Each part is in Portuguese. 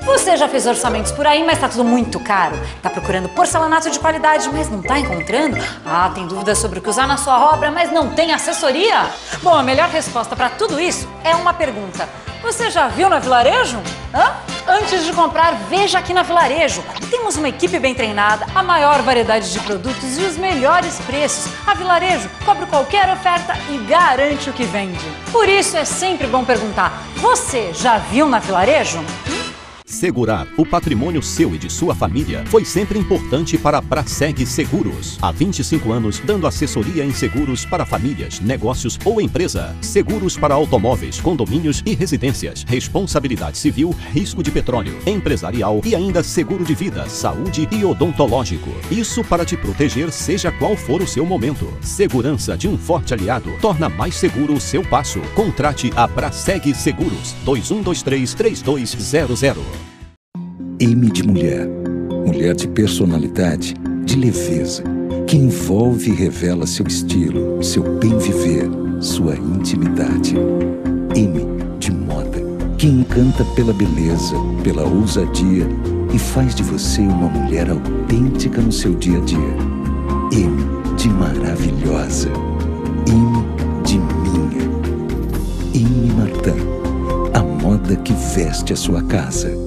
Você já fez orçamentos por aí, mas tá tudo muito caro? Tá procurando porcelanato de qualidade, mas não tá encontrando? Ah, tem dúvidas sobre o que usar na sua obra, mas não tem assessoria? Bom, a melhor resposta para tudo isso é uma pergunta. Você já viu na Vilarejo? Antes de comprar, veja aqui na Vilarejo. Temos uma equipe bem treinada, a maior variedade de produtos e os melhores preços. A Vilarejo cobre qualquer oferta e garante o que vende. Por isso é sempre bom perguntar, você já viu na Vilarejo? Segurar o patrimônio seu e de sua família foi sempre importante para a Braseg Seguros. Há 25 anos, dando assessoria em seguros para famílias, negócios ou empresa. Seguros para automóveis, condomínios e residências. Responsabilidade civil, risco de petróleo, empresarial e ainda seguro de vida, saúde e odontológico. Isso para te proteger seja qual for o seu momento. Segurança de um forte aliado torna mais seguro o seu passo. Contrate a Braseg Seguros. 2123-3200. M de mulher. Mulher de personalidade, de leveza, que envolve e revela seu estilo, seu bem viver, sua intimidade. M de moda, que encanta pela beleza, pela ousadia e faz de você uma mulher autêntica no seu dia a dia. M de maravilhosa. M de minha. M Martin, a moda que veste a sua casa.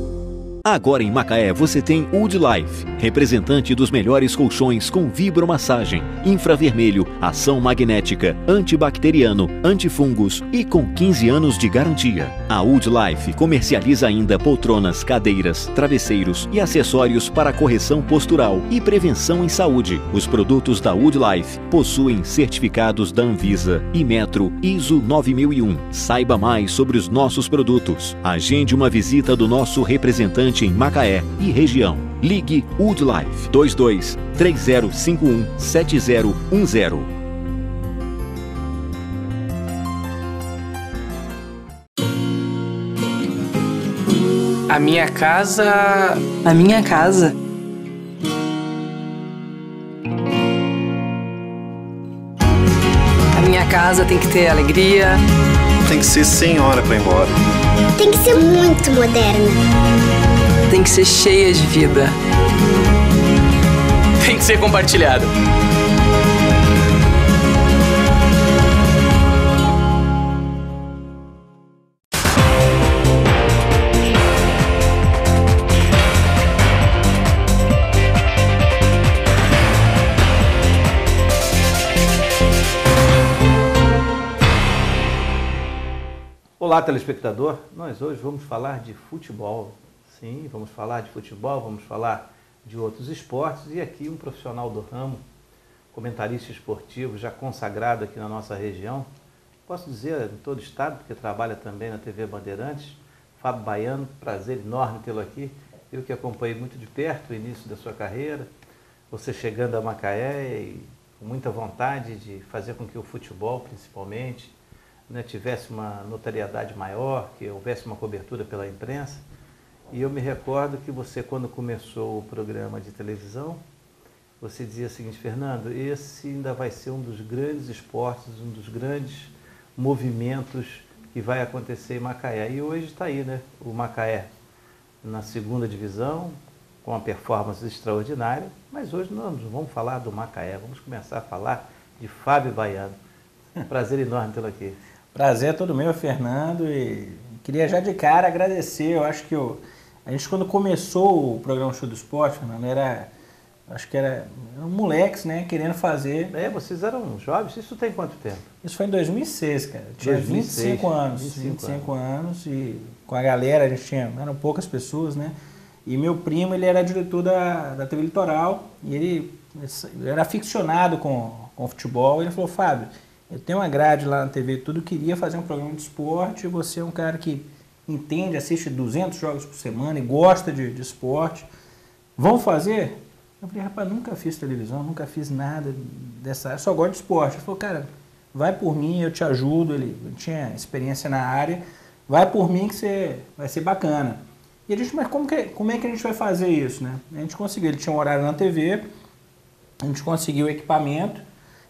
Agora em Macaé você tem Wood Life, representante dos melhores colchões com vibromassagem, infravermelho, ação magnética, antibacteriano, antifungos e com 15 anos de garantia. A Wood Life comercializa ainda poltronas, cadeiras, travesseiros e acessórios para correção postural e prevenção em saúde. Os produtos da Wood Life possuem certificados da Anvisa, Inmetro, ISO 9001. Saiba mais sobre os nossos produtos. Agende uma visita do nosso representante em Macaé e região. Ligue Wood Life 22 3051 7010. A minha casa. A minha casa. A minha casa tem que ter alegria. Tem que ser sem hora para ir embora. Tem que ser muito moderna. Tem que ser cheia de vida. Tem que ser compartilhado. Olá, telespectador. Nós hoje vamos falar de futebol. Sim, vamos falar de futebol, vamos falar de outros esportes e aqui um profissional do ramo, comentarista esportivo, já consagrado aqui na nossa região, posso dizer em todo o estado, porque trabalha também na TV Bandeirantes, Fábio Baiano, prazer enorme tê-lo aqui. Eu que acompanhei muito de perto o início da sua carreira, você chegando a Macaé e com muita vontade de fazer com que o futebol, principalmente, tivesse uma notoriedade maior, que houvesse uma cobertura pela imprensa. E eu me recordo que você, quando começou o programa de televisão, você dizia o seguinte: Fernando, esse ainda vai ser um dos grandes esportes, um dos grandes movimentos que vai acontecer em Macaé. E hoje está aí, né? O Macaé na segunda divisão, com uma performance extraordinária, mas hoje nós não vamos falar do Macaé, vamos começar a falar de Fábio Baiano. Prazer enorme tê-lo aqui. Prazer é todo meu, Fernando, e queria já de cara agradecer. Eu acho que a gente, quando começou o programa Show do Esporte, Fernando, acho que era um moleques, né, querendo fazer. Vocês eram jovens? Isso tem quanto tempo? Isso foi em 2006, cara. Eu tinha 2006, 25 anos. 25 anos e com a galera, a gente eram poucas pessoas, né? E meu primo, ele era diretor da TV Litoral e ele era aficionado com futebol. E ele falou: Fábio, eu tenho uma grade lá na TV, tudo, queria fazer um programa de esporte, você é um cara que entende, assiste 200 jogos por semana e gosta de esporte, vamos fazer? Eu falei: rapaz, nunca fiz televisão, nunca fiz nada dessa área, só gosto de esporte. Ele falou: cara, vai por mim, eu te ajudo, ele tinha experiência na área, vai por mim que vai ser bacana. E a gente, mas como é que a gente vai fazer isso, né? A gente conseguiu, ele tinha um horário na TV, a gente conseguiu o equipamento,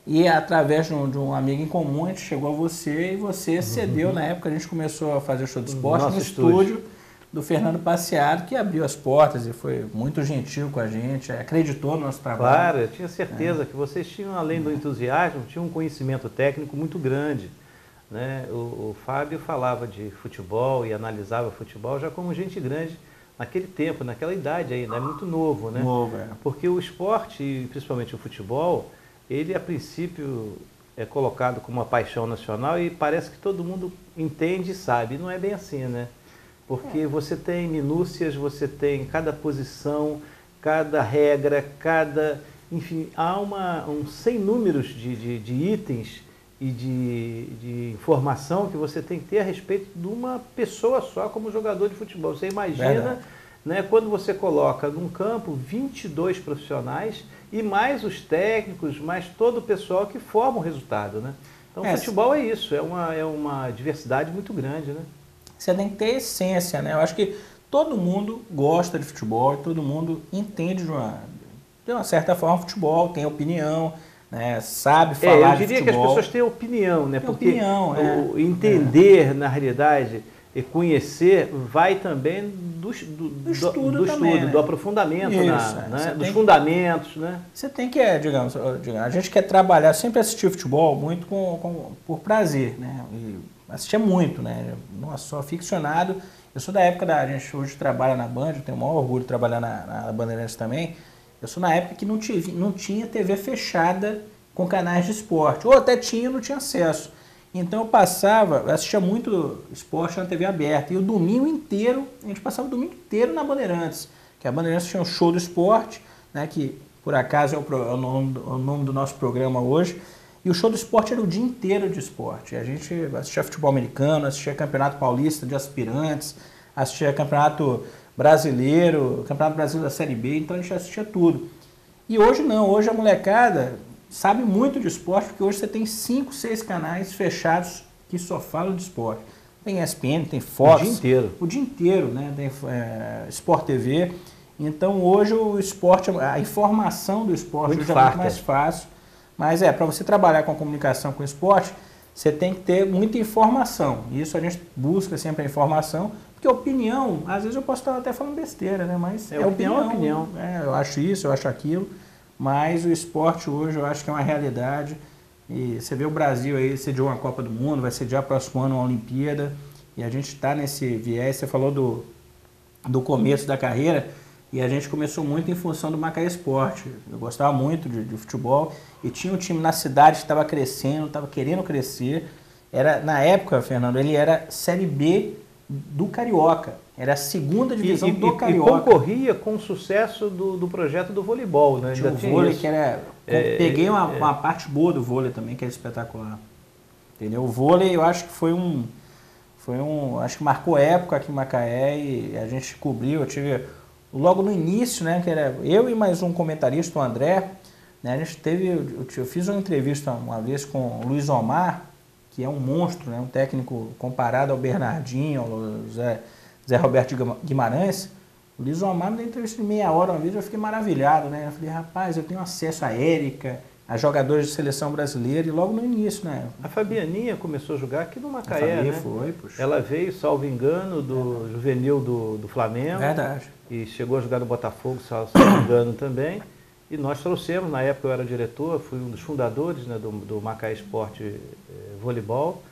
e através de um amigo em comum, a gente chegou a você e você cedeu. Na época a gente começou a fazer o Show do Esporte no estúdio do Fernando Passeado, que abriu as portas e foi muito gentil com a gente, acreditou no nosso trabalho. Claro, eu tinha certeza que vocês tinham, além do entusiasmo, tinham um conhecimento técnico muito grande. Né? O Fábio falava de futebol e analisava futebol já como gente grande naquele tempo, naquela idade ainda, é muito novo, né? Novo, é. Porque o esporte, principalmente o futebol, ele a princípio é colocado como uma paixão nacional e parece que todo mundo entende e sabe. Não é bem assim, né? Porque você tem minúcias, você tem cada posição, cada regra, enfim, há um sem números de itens e de informação que você tem que ter a respeito de uma pessoa só como jogador de futebol. Você imagina, né, quando você coloca num campo 22 profissionais e mais os técnicos, mais todo o pessoal que forma o resultado, né? Então o futebol é isso, é uma diversidade muito grande, né? Você tem que ter essência, né? Eu acho que todo mundo gosta de futebol e todo mundo entende de uma certa forma futebol, tem opinião, né? Sabe falar de futebol. Eu diria que as pessoas têm opinião, né? Porque entender, na realidade, e conhecer vai também do estudo, também, né? do aprofundamento, dos fundamentos, né? Você tem que, digamos, a gente quer trabalhar, sempre assistir futebol muito por prazer, né? E assistia muito, né? Não só ficcionado. Eu sou da época a gente hoje trabalha na Band, eu tenho o maior orgulho de trabalhar na Bandeirantes também. Eu sou na época que não tinha TV fechada com canais de esporte. Ou até tinha, não tinha acesso. Então eu assistia muito esporte na TV aberta. E o domingo inteiro, a gente passava o domingo inteiro na Bandeirantes. Que a Bandeirantes tinha um show do esporte, né? Que por acaso é o nome do nosso programa hoje. E o show do esporte era o dia inteiro de esporte. A gente assistia futebol americano, assistia campeonato paulista de aspirantes, assistia campeonato brasileiro, campeonato brasileiro da Série B, então a gente assistia tudo. E hoje não, hoje a molecada sabe muito de esporte, porque hoje você tem 5, 6 canais fechados que só falam de esporte. Tem ESPN, tem Fox. O dia inteiro, né? Tem Sport TV. Então hoje o esporte, a informação do esporte hoje é muito mais fácil. Mas para você trabalhar com a comunicação, com o esporte, você tem que ter muita informação. Isso a gente busca sempre a informação, porque opinião, às vezes eu posso estar até falando besteira, né? Mas opinião. Eu acho isso, eu acho aquilo. Mas o esporte hoje eu acho que é uma realidade. E você vê o Brasil aí sediou uma Copa do Mundo, vai sediar próximo ano uma Olimpíada. E a gente está nesse viés, você falou do começo da carreira. E a gente começou muito em função do Macaé Esporte. Eu gostava muito de futebol e tinha um time na cidade que estava crescendo, estava querendo crescer. Na época, Fernando, ele era Série B do Carioca. Era a segunda divisão do Carioca. E concorria com o sucesso do projeto do voleibol, né? Tinha o vôlei que era... Peguei uma parte boa do vôlei também, que era espetacular. Entendeu? O vôlei eu acho que foi acho que marcou época aqui em Macaé e a gente cobriu, eu tive... Logo no início, né, que era eu e mais um comentarista, o André, né, a gente eu fiz uma entrevista uma vez com o Luiz Omar, que é um monstro, né, um técnico comparado ao Bernardinho, ao Zé Roberto Guimarães. O Luiz Omar me deu entrevista de meia hora uma vez, eu fiquei maravilhado, né, eu falei, rapaz, eu tenho acesso a Érica, a jogadores de seleção brasileira, e logo no início, né. A Fabianinha começou a jogar aqui no Macaé, né? Foi, puxa. Ela veio, salvo engano, do juvenil do Flamengo. Verdade. E chegou a jogar no Botafogo, salvo engano também. E nós trouxemos, na época eu era diretor, fui um dos fundadores, né, do Macaé Esporte Voleibol.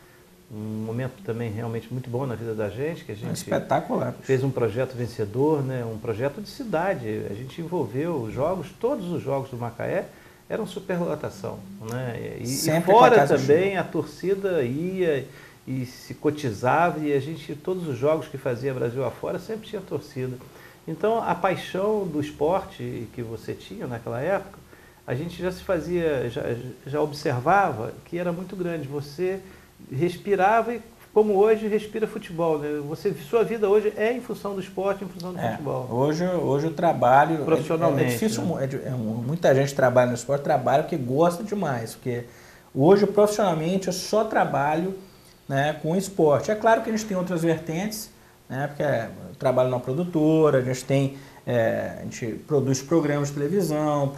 Um momento também realmente muito bom na vida da gente, que a gente espetacular. Fez um projeto vencedor, né, um projeto de cidade. A gente envolveu os jogos, todos os jogos do Macaé eram superlotação, né? E fora também a torcida ia e se cotizava e a gente, todos os jogos que fazia Brasil afora, sempre tinha torcida. Então a paixão do esporte que você tinha naquela época, a gente já se fazia, já observava que era muito grande. Você respirava e, como hoje, respira futebol, né? Sua vida hoje é em função do esporte, em função do futebol. Hoje eu trabalho... Profissionalmente. É difícil, né? Muita gente trabalha no esporte, trabalha porque gosta demais. Porque hoje, profissionalmente, eu só trabalho, né, com esporte. É claro que a gente tem outras vertentes, né, porque eu trabalho na produtora, a gente produz programas de televisão,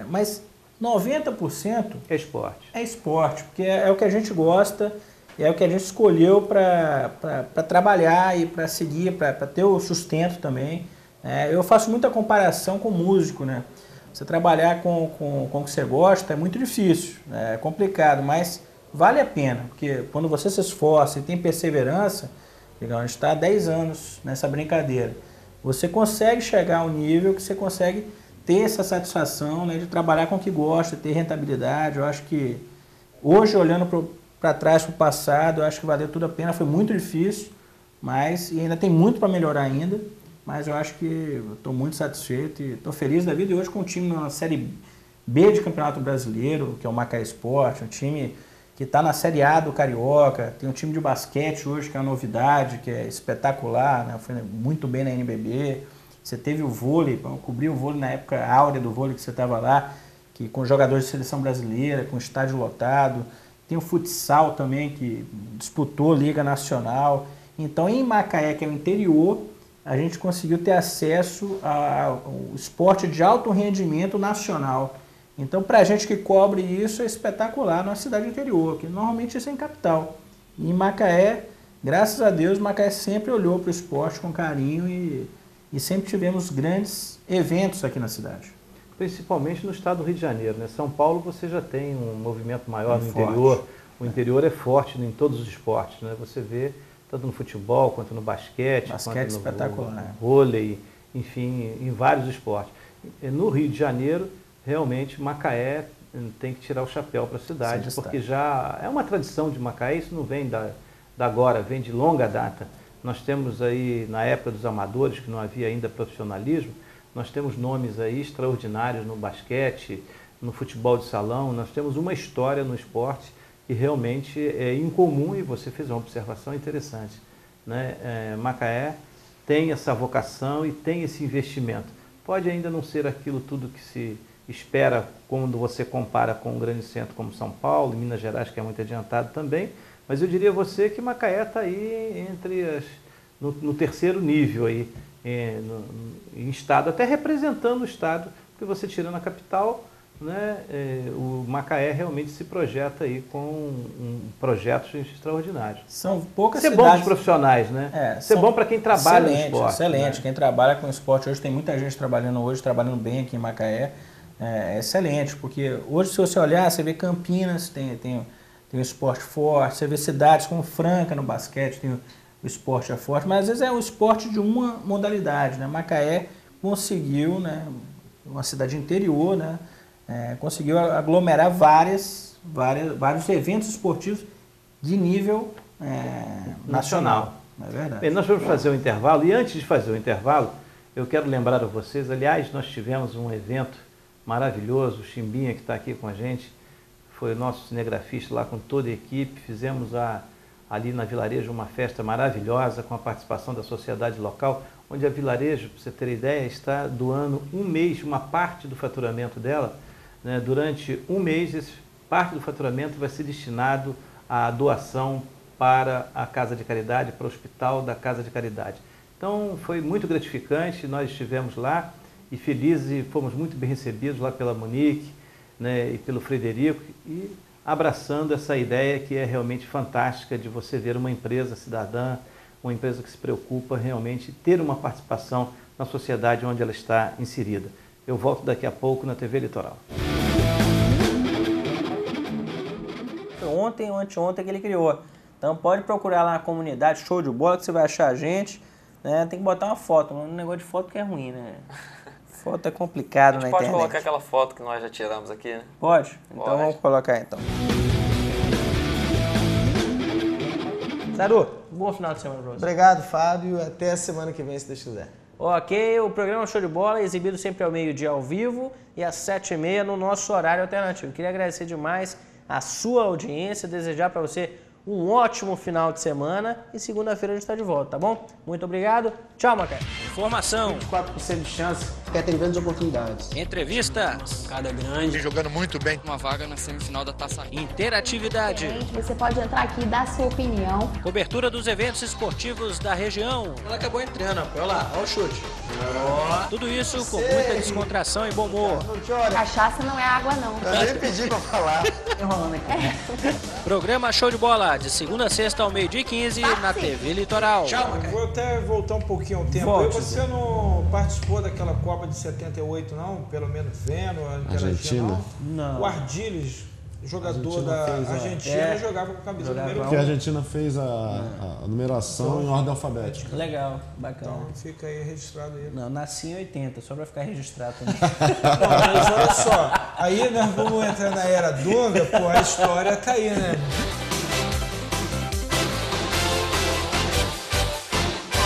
mas 90% é esporte. É esporte, porque é o que a gente gosta. E é o que a gente escolheu para trabalhar e para seguir, para ter o sustento também. Eu faço muita comparação com músico, né? Você trabalhar com o que você gosta é muito difícil, é complicado, mas vale a pena, porque quando você se esforça e tem perseverança, a gente está há 10 anos nessa brincadeira, você consegue chegar a um nível que você consegue ter essa satisfação, né, de trabalhar com o que gosta, ter rentabilidade. Eu acho que hoje, olhando para trás, para o passado, eu acho que valeu tudo a pena. Foi muito difícil, mas e ainda tem muito para melhorar ainda, mas eu acho que estou muito satisfeito e estou feliz da vida. E hoje com um time na Série B de Campeonato Brasileiro, que é o Macaé Esporte, um time que está na Série A do Carioca, tem um time de basquete hoje que é uma novidade, que é espetacular, né? Foi muito bem na NBB. Você teve o vôlei, eu cobri o vôlei na época áurea do vôlei que você estava lá, que com jogadores de seleção brasileira, com estádio lotado. Tem o futsal também, que disputou Liga Nacional. Então, em Macaé, que é o interior, a gente conseguiu ter acesso ao esporte de alto rendimento nacional. Então, para a gente que cobre isso, é espetacular na cidade interior, que normalmente isso é em capital. E em Macaé, graças a Deus, Macaé sempre olhou para o esporte com carinho e sempre tivemos grandes eventos aqui na cidade. Principalmente no estado do Rio de Janeiro, né? São Paulo você já tem um movimento maior no interior. O interior é forte em todos os esportes, né? Você vê tanto no futebol quanto no basquete quanto no vôlei, enfim, em vários esportes. No Rio de Janeiro, realmente, Macaé tem que tirar o chapéu para a cidade, porque já é uma tradição de Macaé, isso não vem da agora, vem de longa data. Nós temos aí, na época dos amadores, que não havia ainda profissionalismo, nós temos nomes aí extraordinários no basquete, no futebol de salão, nós temos uma história no esporte que realmente é incomum, e você fez uma observação interessante, né? Macaé tem essa vocação e tem esse investimento. Pode ainda não ser aquilo tudo que se espera quando você compara com um grande centro como São Paulo, Minas Gerais, que é muito adiantado também, mas eu diria a você que Macaé está aí no terceiro nível aí, em estado, até representando o estado, porque você tirando a capital, né, o Macaé realmente se projeta aí com projetos extraordinários. São poucas cidades. Ser bom dos profissionais, né? Ser bom para quem trabalha no esporte. Excelente, né? Quem trabalha com esporte hoje, tem muita gente trabalhando bem aqui em Macaé. É excelente, porque hoje, se você olhar, você vê Campinas, tem o esporte forte, você vê cidades como Franca no basquete, tem o esporte é forte, mas às vezes é um esporte de uma modalidade, né? Macaé conseguiu, né, uma cidade interior, né, conseguiu aglomerar vários eventos esportivos de nível nacional. É verdade. Bem, nós vamos fazer o intervalo, e antes de fazer o intervalo, eu quero lembrar a vocês, aliás, nós tivemos um evento maravilhoso, o Chimbinha, que está aqui com a gente, foi o nosso cinegrafista lá com toda a equipe, fizemos ali na Vilarejo uma festa maravilhosa com a participação da sociedade local, onde a Vilarejo, para você ter ideia, está doando um mês, uma parte do faturamento dela, né, durante um mês, parte do faturamento vai ser destinado à doação para a Casa de Caridade, para o Hospital da Casa de Caridade. Então foi muito gratificante, nós estivemos lá e felizes, e fomos muito bem recebidos lá pela Monique, né, e pelo Frederico, e abraçando essa ideia que é realmente fantástica de você ver uma empresa cidadã, uma empresa que se preocupa realmente ter uma participação na sociedade onde ela está inserida. Eu volto daqui a pouco na TV Litoral. Ontem ou anteontem que ele criou. Então pode procurar lá na comunidade Show de Bola que você vai achar a gente. Né? Tem que botar uma foto, um negócio de foto que é ruim, né? Foto é complicado na internet. Pode colocar aquela foto que nós já tiramos aqui, né? Pode? Então vamos colocar então. Saru, bom final de semana pra você. Obrigado, Fábio. Até a semana que vem, se Deus quiser. Ok, o programa Show de Bola é exibido sempre ao meio-dia ao vivo e às 7h30 no nosso horário alternativo. Queria agradecer demais a sua audiência, desejar para você um ótimo final de semana e segunda-feira a gente está de volta, tá bom? Muito obrigado. Tchau, Macaé. Informação. 24% de chance, quer ter grandes oportunidades. Entrevistas. Cada grande. Jogando muito bem. Uma vaga na semifinal da Taça. Interatividade. Você pode entrar aqui e dar sua opinião. Cobertura dos eventos esportivos da região. Ela acabou entrando, olha lá, olha o chute. Tudo isso com muita descontração e bom humor. Cachaça não é água, não. Eu nem pedi pra falar. Enrolando aqui. Programa Show de Bola, de segunda a sexta ao 12h15 na TV Litoral. Eu vou até voltar um pouquinho ao tempo. Você não participou daquela Copa de 78, não? Pelo menos vendo, Argentina? Não. O Ardilles, jogador da Argentina, jogava com a camisa número 1. Porque a Argentina fez a numeração em ordem alfabética. Legal, bacana. Então fica aí registrado aí. Não, nasci em 80, só pra ficar registrado também. Não, mas olha só, aí nós vamos entrar na era Dunga, pô, a história tá aí, né?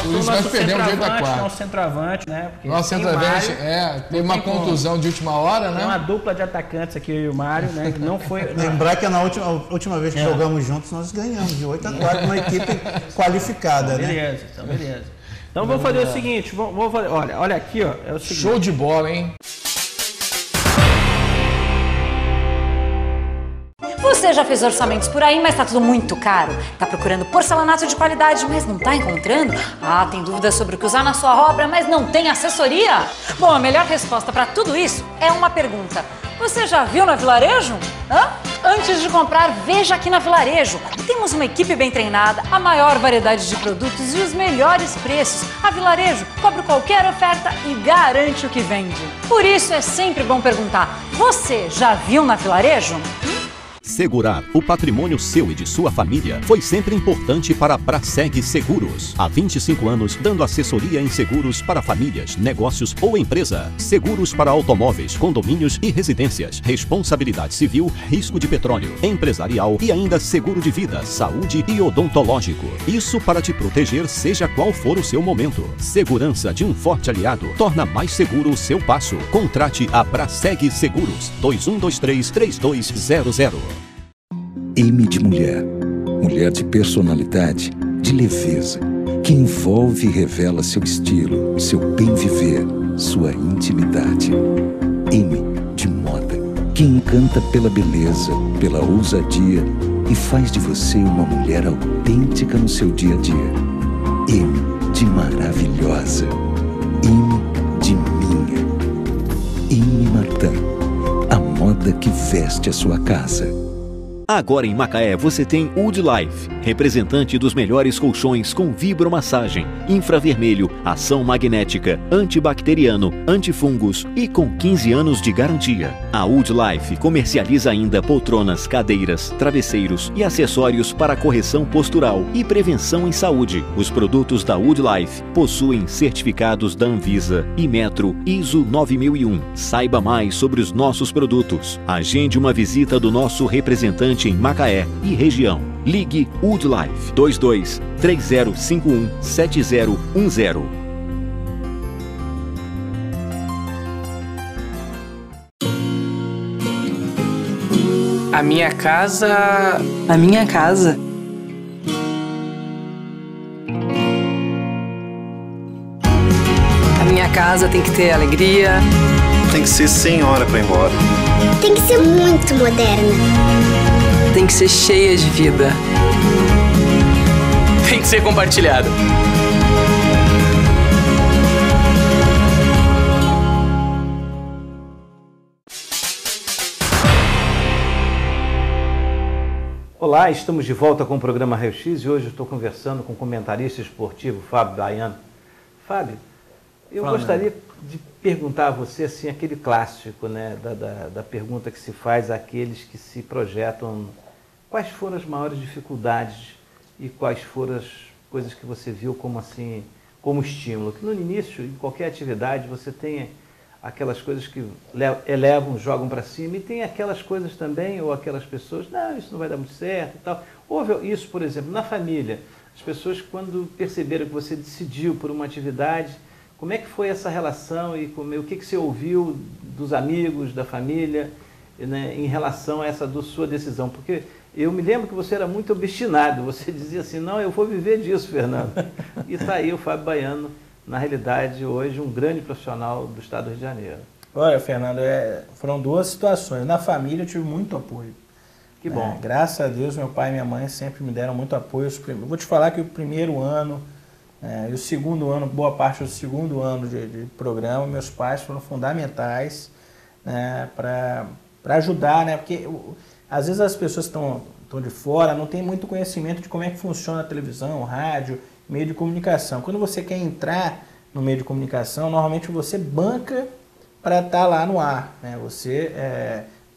Por isso nós perdemos o jeito da quarta. Nosso centroavante, né? Porque nosso centroavante teve uma contusão de última hora, né? Tem uma dupla de atacantes aqui, eu e o Mário, né? Que não foi. Lembrar que na última vez que jogamos juntos, nós ganhamos de 8-4, uma equipe qualificada, então, né? Beleza, então beleza. Então vamos fazer o seguinte, vamos fazer, olha aqui, ó. É o seguinte. Show de bola, hein? Você já fez orçamentos por aí, mas tá tudo muito caro? Tá procurando porcelanato de qualidade, mas não tá encontrando? Ah, tem dúvidas sobre o que usar na sua obra, mas não tem assessoria? Bom, a melhor resposta para tudo isso é uma pergunta. Você já viu na Vilarejo? Antes de comprar, veja aqui na Vilarejo. Temos uma equipe bem treinada, a maior variedade de produtos e os melhores preços. A Vilarejo cobre qualquer oferta e garante o que vende. Por isso é sempre bom perguntar, você já viu na Vilarejo? Segurar o patrimônio seu e de sua família foi sempre importante para a Braseg Seguros. Há 25 anos, dando assessoria em seguros para famílias, negócios ou empresa. Seguros para automóveis, condomínios e residências. Responsabilidade civil, risco de petróleo, empresarial e ainda seguro de vida, saúde e odontológico. Isso para te proteger, seja qual for o seu momento. Segurança de um forte aliado torna mais seguro o seu passo. Contrate a Braseg Seguros. 2123-3200. M de mulher. Mulher de personalidade, de leveza, que envolve e revela seu estilo, seu bem viver, sua intimidade. M de moda, que encanta pela beleza, pela ousadia e faz de você uma mulher autêntica no seu dia a dia. M de maravilhosa. M de minha. M Martin, a moda que veste a sua casa. Agora em Macaé você tem Wood Life, representante dos melhores colchões com vibromassagem, infravermelho, ação magnética, antibacteriano, antifungos e com 15 anos de garantia. A Wood Life comercializa ainda poltronas, cadeiras, travesseiros e acessórios para correção postural e prevenção em saúde. Os produtos da Wood Life possuem certificados da Anvisa e Metro ISO 9001. Saiba mais sobre os nossos produtos. Agende uma visita do nosso representante em Macaé e região. Ligue Wood Life 22 3051 7010. A minha casa. A minha casa. A minha casa tem que ter alegria. Tem que ser sem hora pra ir embora. Tem que ser muito moderna. Tem que ser cheia de vida. Tem que ser compartilhado. Olá, estamos de volta com o programa Raio X e hoje eu estou conversando com o comentarista esportivo Fábio Baiano. Fábio, eu gostaria de perguntar a você assim, aquele clássico, né, da pergunta que se faz àqueles que se projetam. Quais foram as maiores dificuldades e quais foram as coisas que você viu como assim, como estímulo? Que no início, em qualquer atividade, você tem aquelas coisas que elevam, jogam para cima, e tem aquelas coisas também, ou aquelas pessoas, não, isso não vai dar muito certo e tal. Houve isso, por exemplo, na família. As pessoas, quando perceberam que você decidiu por uma atividade, como é que foi essa relação e o que você ouviu dos amigos, da família, né, em relação a essa sua decisão? Porque eu me lembro que você era muito obstinado, você dizia assim, não, eu vou viver disso, Fernando. E está aí o Fábio Baiano, na realidade, hoje, um grande profissional do estado do Rio de Janeiro. Olha, Fernando, foram duas situações. Na família eu tive muito apoio. Que bom. Graças a Deus, meu pai e minha mãe sempre me deram muito apoio. Eu vou te falar que o primeiro ano E o segundo ano, boa parte do segundo ano de programa, meus pais foram fundamentais, né, para ajudar, né, porque às vezes as pessoas estão de fora, não tem muito conhecimento de como é que funciona a televisão, rádio, meio de comunicação. Quando você quer entrar no meio de comunicação, normalmente você banca para estar lá no ar, né? Você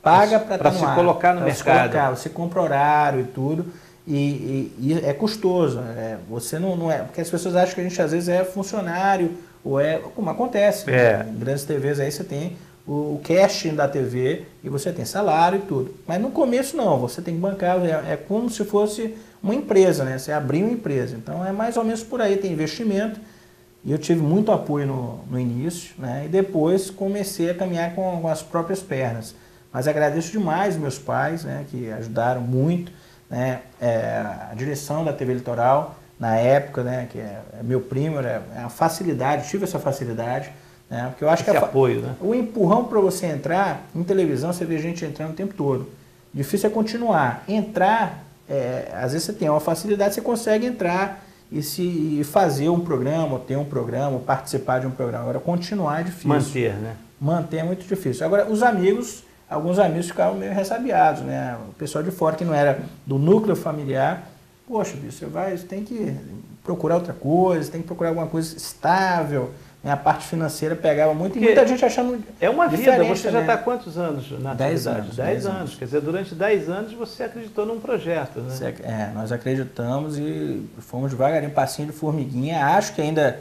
paga para estar no ar. Para se colocar no mercado. Você compra horário e tudo, e é custoso. Você não é... Porque as pessoas acham que a gente às vezes é funcionário, ou como acontece. Né? Em grandes TVs aí você tem o casting da TV e você tem salário e tudo. Mas no começo não, você tem que bancar, é como se fosse uma empresa, né? Você abriu uma empresa. Então é mais ou menos por aí, tem investimento. E eu tive muito apoio no início, né? E depois comecei a caminhar com as próprias pernas. Mas agradeço demais meus pais, né? Que ajudaram muito, né? A direção da TV Litoral, na época, né? Que é meu primo, era a facilidade, tive essa facilidade. Né? Porque eu acho que apoio, né? O empurrão para você entrar, em televisão você vê gente entrando o tempo todo. Difícil é continuar. Entrar, às vezes você tem uma facilidade, você consegue entrar e fazer um programa, ou ter um programa, ou participar de um programa. Agora, continuar é difícil. Manter, né? Manter é muito difícil. Agora, alguns amigos ficaram meio ressabiados, né? O pessoal de fora que não era do núcleo familiar, poxa, bicho, você tem que procurar outra coisa, tem que procurar alguma coisa estável. A parte financeira pegava muito, porque e muita gente achando é uma vida, você já né? está há quantos anos na 10 anos. 10 anos. Quer dizer, durante 10 anos você acreditou num projeto, né? Nós acreditamos e fomos devagarinho, passinho de formiguinha. Acho que ainda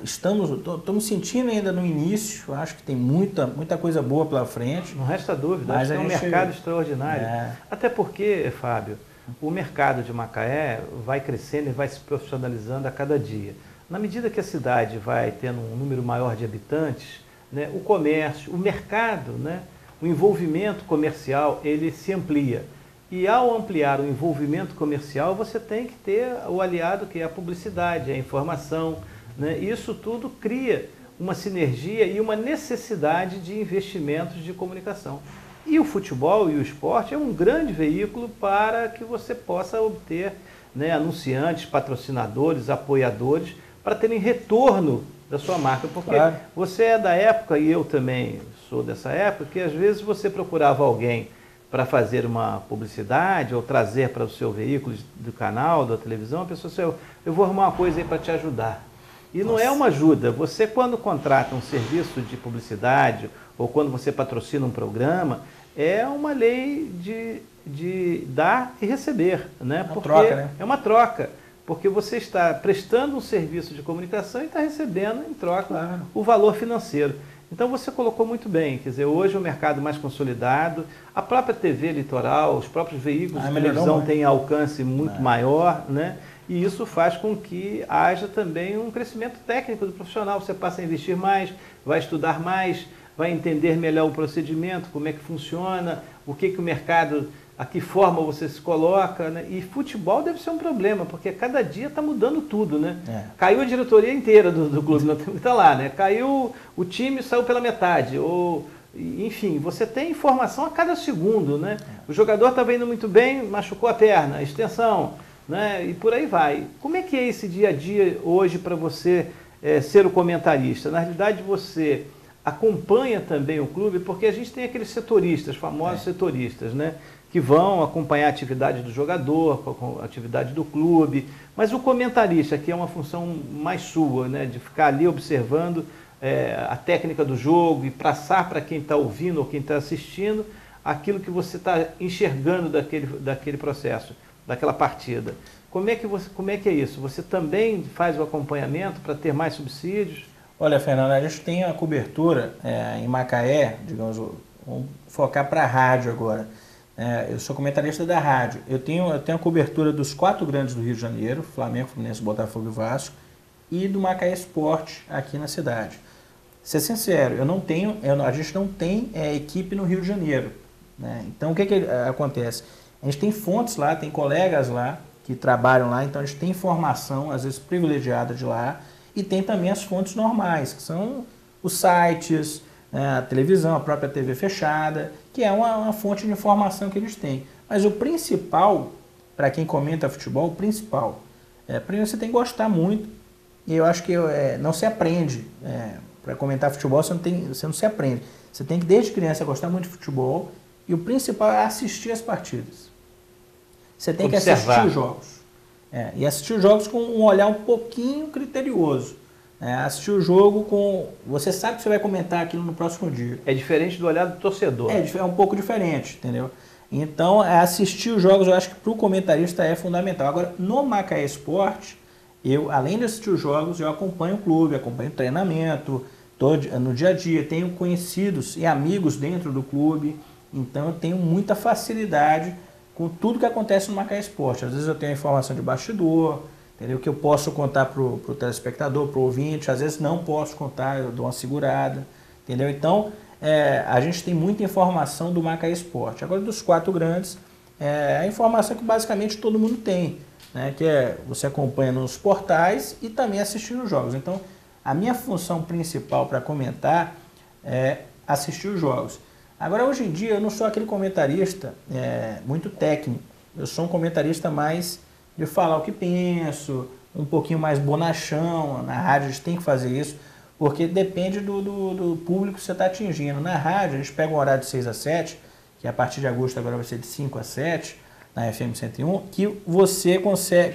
estamos sentindo ainda no início, acho que tem muita coisa boa pela frente. Não resta dúvida, mas acho que é um mercado extraordinário. Até porque, Fábio, o mercado de Macaé vai crescendo e vai se profissionalizando a cada dia. Na medida que a cidade vai tendo um número maior de habitantes, né, o comércio, o mercado, né, o envolvimento comercial, ele se amplia. E ao ampliar o envolvimento comercial, você tem que ter o aliado que é a publicidade, a informação. Né? Isso tudo cria uma sinergia e uma necessidade de investimentos de comunicação. E o futebol e o esporte é um grande veículo para que você possa obter, né, anunciantes, patrocinadores, apoiadores, para terem retorno da sua marca, porque você é da época, e eu também sou dessa época, que às vezes você procurava alguém para fazer uma publicidade ou trazer para o seu veículo do canal, da televisão, a pessoa disse, eu vou arrumar uma coisa aí para te ajudar. E não é uma ajuda, você quando contrata um serviço de publicidade ou quando você patrocina um programa, é uma lei de dar e receber, né? Porque troca, né? É uma troca. Porque você está prestando um serviço de comunicação e está recebendo em troca o valor financeiro. Então você colocou muito bem, quer dizer, hoje é um mercado mais consolidado, a própria TV Litoral, os próprios veículos de televisão têm alcance muito maior, né? E isso faz com que haja também um crescimento técnico do profissional. Você passa a investir mais, vai estudar mais, vai entender melhor o procedimento, como é que funciona, o que o mercado... a que forma você se coloca, né? E futebol deve ser um problema, porque cada dia está mudando tudo, né? Caiu a diretoria inteira do clube, não tem que estar lá, né? Caiu o time, saiu pela metade, ou enfim, você tem informação a cada segundo, né? O jogador estava indo muito bem, machucou a perna, a extensão, né? E por aí vai. Como é que é esse dia a dia hoje para você ser o comentarista? Na realidade, você acompanha também o clube, porque a gente tem aqueles setoristas, famosos setoristas, né? Que vão acompanhar a atividade do jogador, a atividade do clube, mas o comentarista, que é uma função mais sua, né, de ficar ali observando a técnica do jogo e passar para quem está ouvindo ou quem está assistindo aquilo que você está enxergando daquele processo, daquela partida. Como é que é isso? Você também faz o acompanhamento para ter mais subsídios? Olha, Fernando, a gente tem a cobertura em Macaé, digamos, vamos focar para a rádio agora. Eu sou comentarista da rádio. Eu tenho a cobertura dos 4 grandes do Rio de Janeiro, Flamengo, Fluminense, Botafogo e Vasco, e do Macaé Esporte aqui na cidade. Ser sincero, a gente não tem equipe no Rio de Janeiro. Né? Então o que acontece? A gente tem fontes lá, tem colegas lá que trabalham lá, então a gente tem informação, às vezes privilegiada de lá, e tem também as fontes normais, que são os sites, a televisão, a própria TV fechada, que é uma fonte de informação que a gente tem. Mas o principal, para quem comenta futebol, o principal Primeiro você tem que gostar muito, e eu acho que não se aprende. Para comentar futebol você não se aprende. Você tem que desde criança gostar muito de futebol, e o principal é assistir as partidas. Você tem que assistir os jogos. E assistir os jogos com um olhar um pouquinho criterioso. Assistir o jogo com... Você sabe que você vai comentar aquilo no próximo dia. É diferente do olhar do torcedor. É um pouco diferente, entendeu? Então, assistir os jogos, eu acho que para o comentarista é fundamental. Agora, no Macaé Esporte, eu, além de assistir os jogos, eu acompanho o clube, acompanho o treinamento, no dia a dia, tenho conhecidos e amigos dentro do clube, então eu tenho muita facilidade com tudo que acontece no Macaé Esporte. Às vezes eu tenho a informação de bastidor, entendeu? Que eu posso contar para o telespectador, para o ouvinte, às vezes não posso contar, eu dou uma segurada, entendeu? Então, a gente tem muita informação do Macaé Esporte. Agora, dos 4 grandes, a informação que basicamente todo mundo tem, né? Que você acompanha nos portais e também assistindo os jogos. Então, a minha função principal para comentar é assistir os jogos. Agora, hoje em dia, eu não sou aquele comentarista muito técnico. Eu sou um comentarista mais de falar o que penso, um pouquinho mais bonachão. Na rádio a gente tem que fazer isso, porque depende do público que você está atingindo. Na rádio, a gente pega um horário de 6 a 7, que a partir de agosto agora vai ser de 5 a 7, na FM 101, que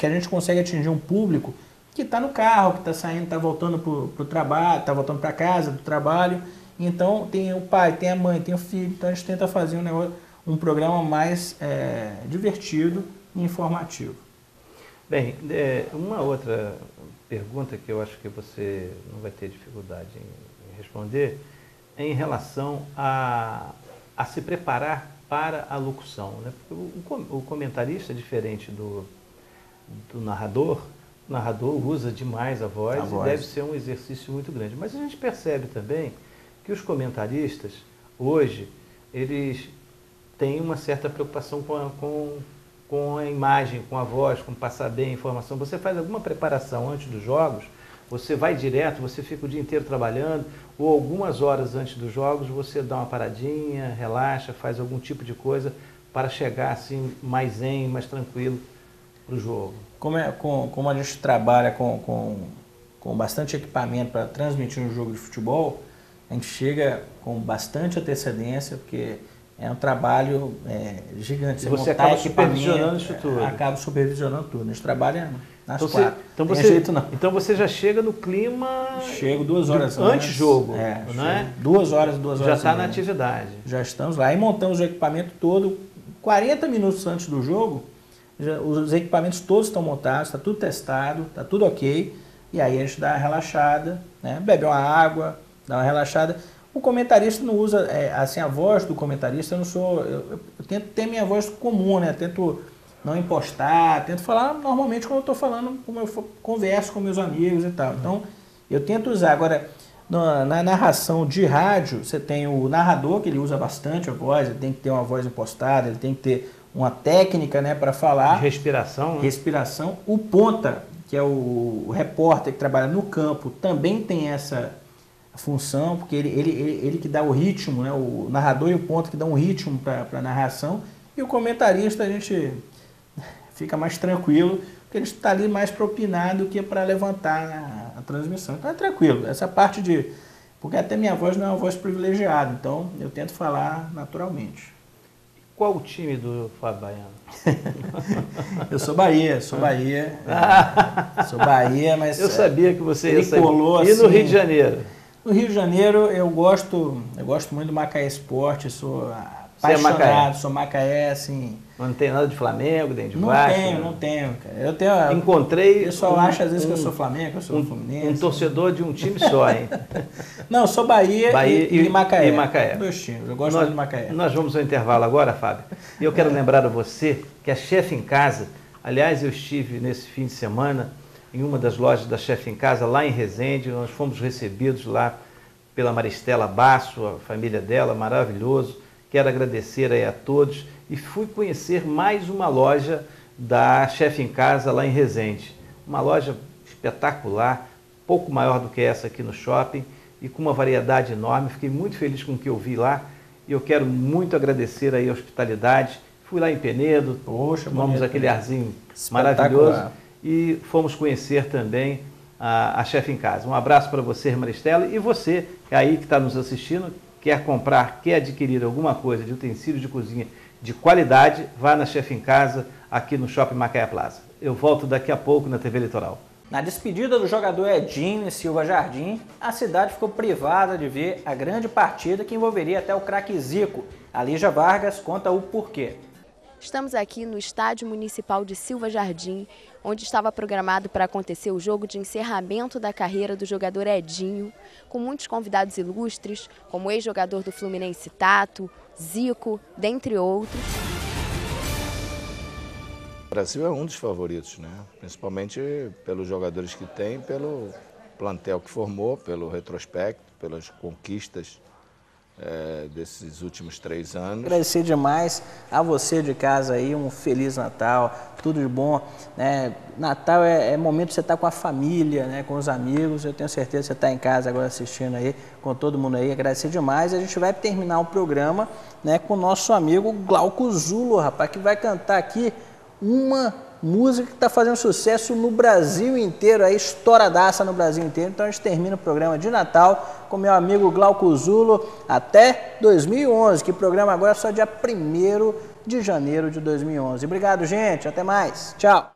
a gente consegue atingir um público que está no carro, que está saindo, está voltando para o trabalho, está voltando para casa do trabalho. Então, tem o pai, tem a mãe, tem o filho. Então, a gente tenta fazer um programa mais divertido e informativo. Bem, uma outra pergunta que eu acho que você não vai ter dificuldade em responder é em relação a se preparar para a locução, né? Porque o comentarista é diferente do narrador. O narrador usa demais a voz e deve ser um exercício muito grande. Mas a gente percebe também que os comentaristas, hoje, eles têm uma certa preocupação com a imagem, com a voz, com passar bem a informação. Você faz alguma preparação antes dos jogos? Você vai direto, você fica o dia inteiro trabalhando, ou algumas horas antes dos jogos você dá uma paradinha, relaxa, faz algum tipo de coisa para chegar assim mais zen, mais tranquilo para o jogo? Como a gente trabalha com bastante equipamento para transmitir um jogo de futebol, a gente chega com bastante antecedência, porque é um trabalho gigante. Você acaba supervisionando isso tudo. Acaba supervisionando tudo. A gente trabalha nas Então você já chega no clima... Chego 2 horas antes jogo, não é? 2 horas. Já está na atividade. Já estamos lá. Aí montamos o equipamento todo. 40 minutos antes do jogo, os equipamentos todos estão montados, está tudo testado, está tudo ok. E aí a gente dá uma relaxada, né? Bebe uma água, dá uma relaxada. O comentarista não usa, assim, a voz do comentarista, eu tento ter minha voz comum, né? Tento não impostar, tento falar normalmente como eu estou falando, como eu converso com meus amigos e tal. Então, eu tento usar. Agora, na narração de rádio, você tem o narrador, que ele usa bastante a voz, ele tem que ter uma voz impostada, ele tem que ter uma técnica, né, para falar. De respiração. Né? Respiração. O ponta, que é o repórter que trabalha no campo, também tem essa função, porque ele que dá o ritmo, né, o narrador e o ponta que dão um ritmo para a narração, e o comentarista a gente fica mais tranquilo, porque ele está ali mais para opinar do que para levantar a transmissão. Então é tranquilo, essa parte porque até minha voz não é uma voz privilegiada, então eu tento falar naturalmente. Qual o time do Fábio Baiano? Eu sou Bahia. Sou Bahia, mas... Eu sabia que você ia sair. E no Rio de Janeiro? No Rio de Janeiro eu gosto muito do Macaé Esporte, sou apaixonado, sou Macaé, assim... Não tem nada de Flamengo, nem de Vasco? Não tenho, cara. Encontrei... O pessoal acha às vezes que eu sou Flamengo, que eu sou Fluminense. Um torcedor de um time só, hein? Não, eu sou Bahia e Macaé. E Macaé. Dois times, eu gosto muito de Macaé. Nós vamos ao intervalo agora, Fábio. E eu quero lembrar a você que a Chefe em Casa, aliás, eu estive nesse fim de semana em uma das lojas da Chefe em Casa, lá em Resende. Nós fomos recebidos lá pela Maristela Basso, a família dela, maravilhoso. Quero agradecer aí a todos. E fui conhecer mais uma loja da Chefe em Casa lá em Resende. Uma loja espetacular, pouco maior do que essa aqui no shopping e com uma variedade enorme. Fiquei muito feliz com o que eu vi lá e eu quero muito agradecer aí a hospitalidade. Fui lá em Penedo, tomamos aquele arzinho maravilhoso e fomos conhecer também a Chefe em Casa. Um abraço para você, Maristela, e você aí que está nos assistindo, quer comprar, quer adquirir alguma coisa de utensílio de cozinha de qualidade, vá na Chefe em Casa, aqui no Shopping Macaé Plaza. Eu volto daqui a pouco na TV Litoral. Na despedida do jogador Edinho em Silva Jardim, a cidade ficou privada de ver a grande partida que envolveria até o craque Zico. A Lígia Vargas conta o porquê. Estamos aqui no Estádio Municipal de Silva Jardim, onde estava programado para acontecer o jogo de encerramento da carreira do jogador Edinho, com muitos convidados ilustres, como o ex-jogador do Fluminense Tato, Zico, dentre outros. O Brasil é um dos favoritos, né? Principalmente pelos jogadores que tem, pelo plantel que formou, pelo retrospecto, pelas conquistas desses últimos 3 anos. Agradecer demais a você de casa aí, um Feliz Natal, tudo de bom, né? Natal é momento de você estar com a família, né? Com os amigos, eu tenho certeza que você está em casa agora assistindo aí, com todo mundo aí, agradecer demais. A gente vai terminar o programa, né, com o nosso amigo Glauco Zulo, rapaz, que vai cantar aqui uma música que está fazendo sucesso no Brasil inteiro, aí, estouradaça no Brasil inteiro. Então a gente termina o programa de Natal com meu amigo Glauco Zulo até 2011, que o programa agora é só dia 1º de janeiro de 2011. Obrigado, gente, até mais, tchau.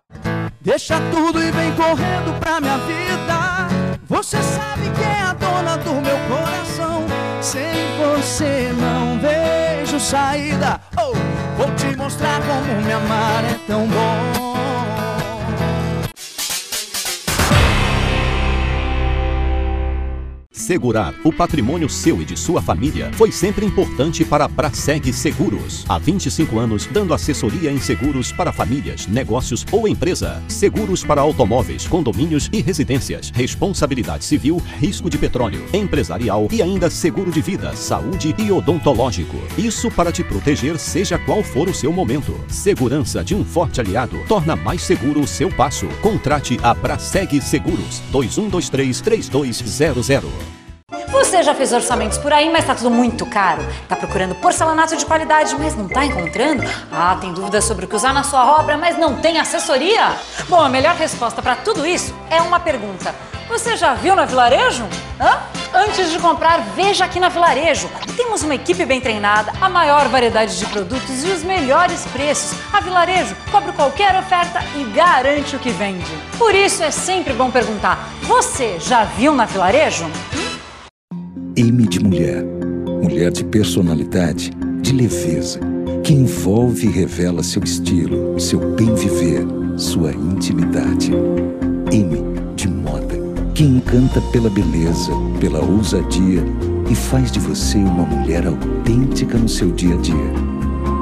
Deixa tudo e vem correndo pra minha vida, você sabe que é a dona do meu coração, sem você não vejo saída, vou te mostrar como me amar é tão bom. Segurar o patrimônio seu e de sua família foi sempre importante para a Braseg Seguros. Há 25 anos, dando assessoria em seguros para famílias, negócios ou empresa. Seguros para automóveis, condomínios e residências. Responsabilidade civil, risco de petróleo, empresarial e ainda seguro de vida, saúde e odontológico. Isso para te proteger, seja qual for o seu momento. Segurança de um forte aliado torna mais seguro o seu passo. Contrate a Braseg Seguros. 2123-3200. Você já fez orçamentos por aí, mas tá tudo muito caro? Tá procurando porcelanato de qualidade, mas não tá encontrando? Ah, tem dúvidas sobre o que usar na sua obra, mas não tem assessoria? Bom, a melhor resposta para tudo isso é uma pergunta. Você já viu na Vilarejo? Antes de comprar, veja aqui na Vilarejo. Temos uma equipe bem treinada, a maior variedade de produtos e os melhores preços. A Vilarejo cobre qualquer oferta e garante o que vende. Por isso é sempre bom perguntar, você já viu na Vilarejo? M de mulher. Mulher de personalidade, de leveza, que envolve e revela seu estilo, seu bem viver, sua intimidade. M de moda, que encanta pela beleza, pela ousadia e faz de você uma mulher autêntica no seu dia a dia.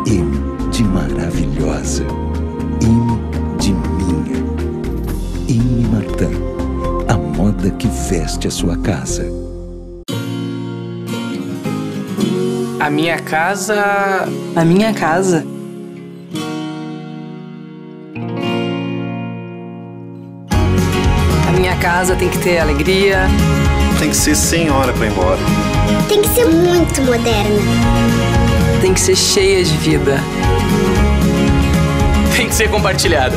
M de maravilhosa. M de minha. M Martin, a moda que veste a sua casa. A minha casa... A minha casa. A minha casa tem que ter alegria. Tem que ser sem hora para ir embora. Tem que ser muito moderna. Tem que ser cheia de vida. Tem que ser compartilhada.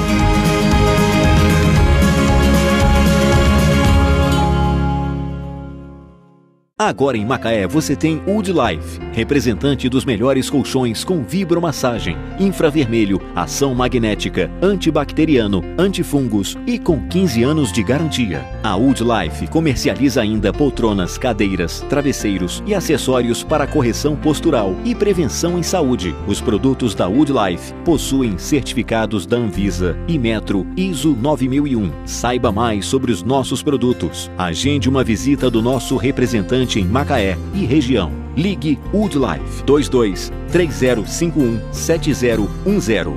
Agora em Macaé você tem Wood Life, representante dos melhores colchões com vibromassagem, infravermelho, ação magnética, antibacteriano, antifungos e com 15 anos de garantia. A Wood Life comercializa ainda poltronas, cadeiras, travesseiros e acessórios para correção postural e prevenção em saúde. Os produtos da Wood Life possuem certificados da Anvisa e Metro ISO 9001. Saiba mais sobre os nossos produtos. Agende uma visita do nosso representante em Macaé e região. Ligue Wood Life 22 3051 7010.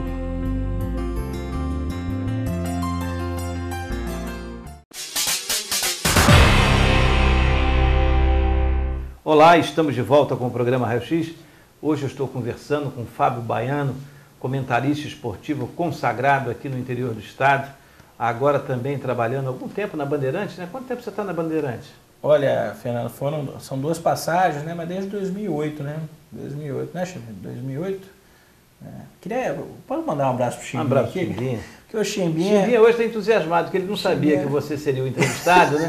Olá, estamos de volta com o programa Raio X. Hoje eu estou conversando com Fábio Baiano, comentarista esportivo consagrado aqui no interior do estado, agora também trabalhando há algum tempo na Bandeirantes, né? Quanto tempo você está na Bandeirantes? Olha, Fernando, são 2 passagens, né? Mas desde 2008, né? 2008, né, Chico? 2008. Pode mandar um abraço pro Chiquinho aqui? Que o Chimbinha... Chimbinha hoje está entusiasmado, porque ele não sabia que você seria o entrevistado, né?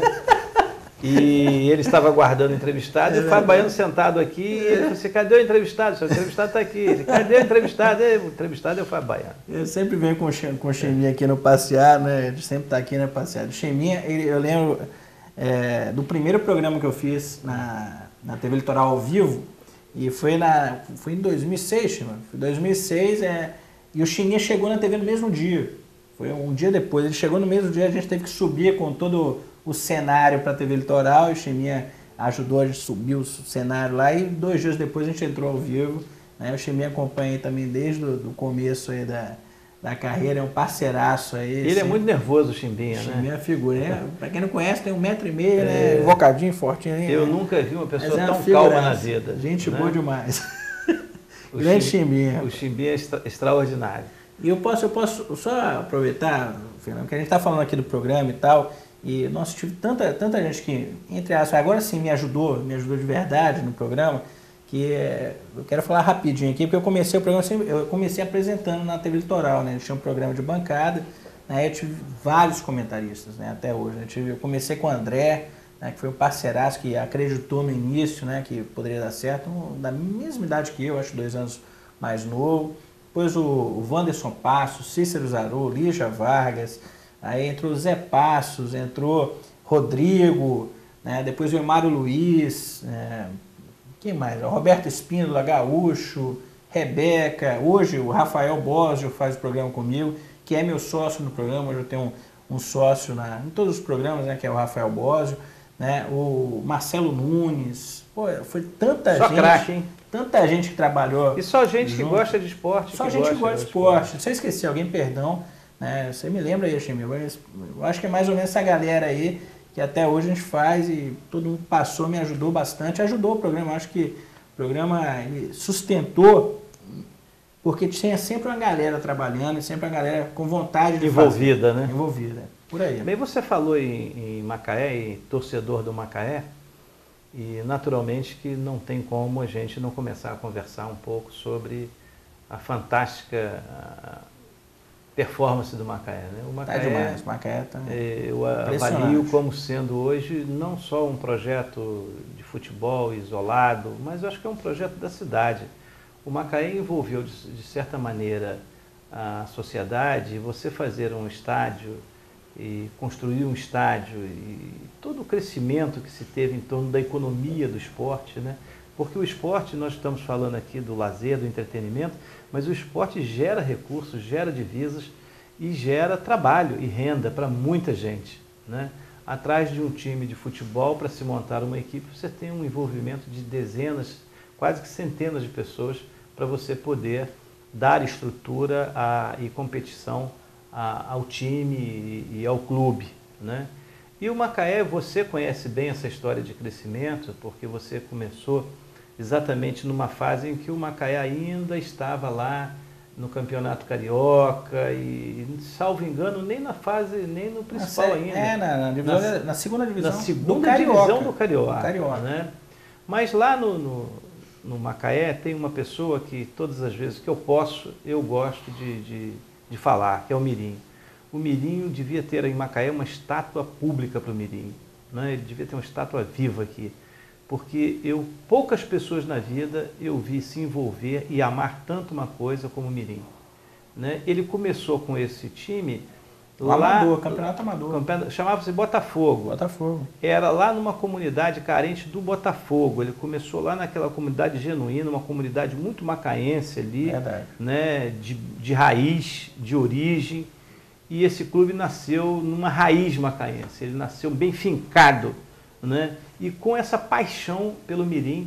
E ele estava aguardando o entrevistado, e o Fábio Baiano sentado aqui, e ele falou assim, cadê o entrevistado? O entrevistado está aqui. Ele, cadê o entrevistado? O entrevistado é o Fábio Baiano. Eu sempre venho com o Chimbinha aqui no passear, né? Ele sempre está aqui na passeada. O Chimbinha, eu lembro do primeiro programa que eu fiz na TV Litoral ao vivo, e foi em 2006, Chimbinha. Foi em 2006, e o Chimbinha chegou na TV no mesmo dia. Foi um dia depois. Ele chegou no mesmo dia, a gente teve que subir com todo o cenário para a TV Litoral, e o Chimbinha ajudou a gente subir o cenário lá, e 2 dias depois a gente entrou ao vivo, né? O Chimbinha acompanha também desde o começo aí da carreira, é um parceiraço aí. Ele é muito nervoso, o Chimbinha, né? Chimbinha é figura, para quem não conhece, tem 1,5 m, né? Invocadinho, fortinho. Eu nunca vi uma pessoa tão calma na vida. Gente, né? Boa demais. Grande Chimbinha. O Chimbinha é extraordinário. E eu posso só aproveitar, Fernando, que a gente está falando aqui do programa e tal, e nossa, tive tanta gente que, entre aspas, agora sim me ajudou de verdade no programa, que eu quero falar rapidinho aqui, porque eu comecei o programa, eu comecei apresentando na TV Litoral, né? A gente tinha um programa de bancada, né? Eu tive vários comentaristas, né? Até hoje. Eu comecei com o André, né? Que foi um parceiraço que acreditou no início, né? Que poderia dar certo, da mesma idade que eu, acho 2 anos mais novo. Depois o Wanderson Passos, Cícero Zarou, Lígia Vargas, aí entrou o Zé Passos, entrou Rodrigo, né? Depois o Mário Luiz, quem mais? O Roberto Espíndola, Gaúcho, Rebeca, hoje o Rafael Bósio faz o programa comigo, que é meu sócio no programa. Hoje eu tenho um sócio em todos os programas, né? Que é o Rafael Bósio, né? O Marcelo Nunes, pô, foi tanta só gente. Craque, hein? Tanta gente que trabalhou. E só gente que gosta de esporte. Só gente que gosta de esporte. Se eu esqueci alguém, perdão. Né? Você me lembra aí, Chimbinha. Eu acho que é mais ou menos essa galera aí que até hoje a gente faz, e todo mundo passou, me ajudou bastante. Ajudou o programa. Eu acho que o programa sustentou, porque tinha sempre uma galera trabalhando, e sempre uma galera com vontade de envolvida, fazer. Né? Envolvida. Por aí. Bem, você falou em Macaé, e torcedor do Macaé. E naturalmente que não tem como a gente não começar a conversar um pouco sobre a fantástica performance do Macaé, né? O Macaé, tá demais, o Macaé tá eu avalio como sendo hoje não só um projeto de futebol isolado, mas eu acho que é um projeto da cidade. O Macaé envolveu de certa maneira a sociedade, e você fazer um estádio e construir um estádio e todo o crescimento que se teve em torno da economia do esporte, né? Porque o esporte, nós estamos falando aqui do lazer, do entretenimento, mas o esporte gera recursos, gera divisas e gera trabalho e renda para muita gente, né? Atrás de um time de futebol, para se montar uma equipe, você tem um envolvimento de dezenas, quase que centenas de pessoas, para você poder dar estrutura e competição ao time e ao clube, né? E o Macaé, você conhece bem essa história de crescimento, porque você começou exatamente numa fase em que o Macaé ainda estava lá no Campeonato Carioca e, salvo engano, nem no principal ainda. Na segunda divisão. Na segunda divisão do Carioca. Né? Mas lá no Macaé tem uma pessoa que todas as vezes que eu gosto de falar, que é o Mirim. O Mirim devia ter em Macaé uma estátua pública para o Mirim, né? Ele devia ter uma estátua viva aqui, porque poucas pessoas na vida eu vi se envolver e amar tanto uma coisa como o Mirim, né? Ele começou com esse time Campeonato Amador. Chamava-se Botafogo. Botafogo. Era lá numa comunidade carente do Botafogo. Ele começou lá naquela comunidade genuína, uma comunidade muito macaense ali, né? De raiz, de origem. E esse clube nasceu numa raiz macaense. Ele nasceu bem fincado, né? E com essa paixão pelo Mirim,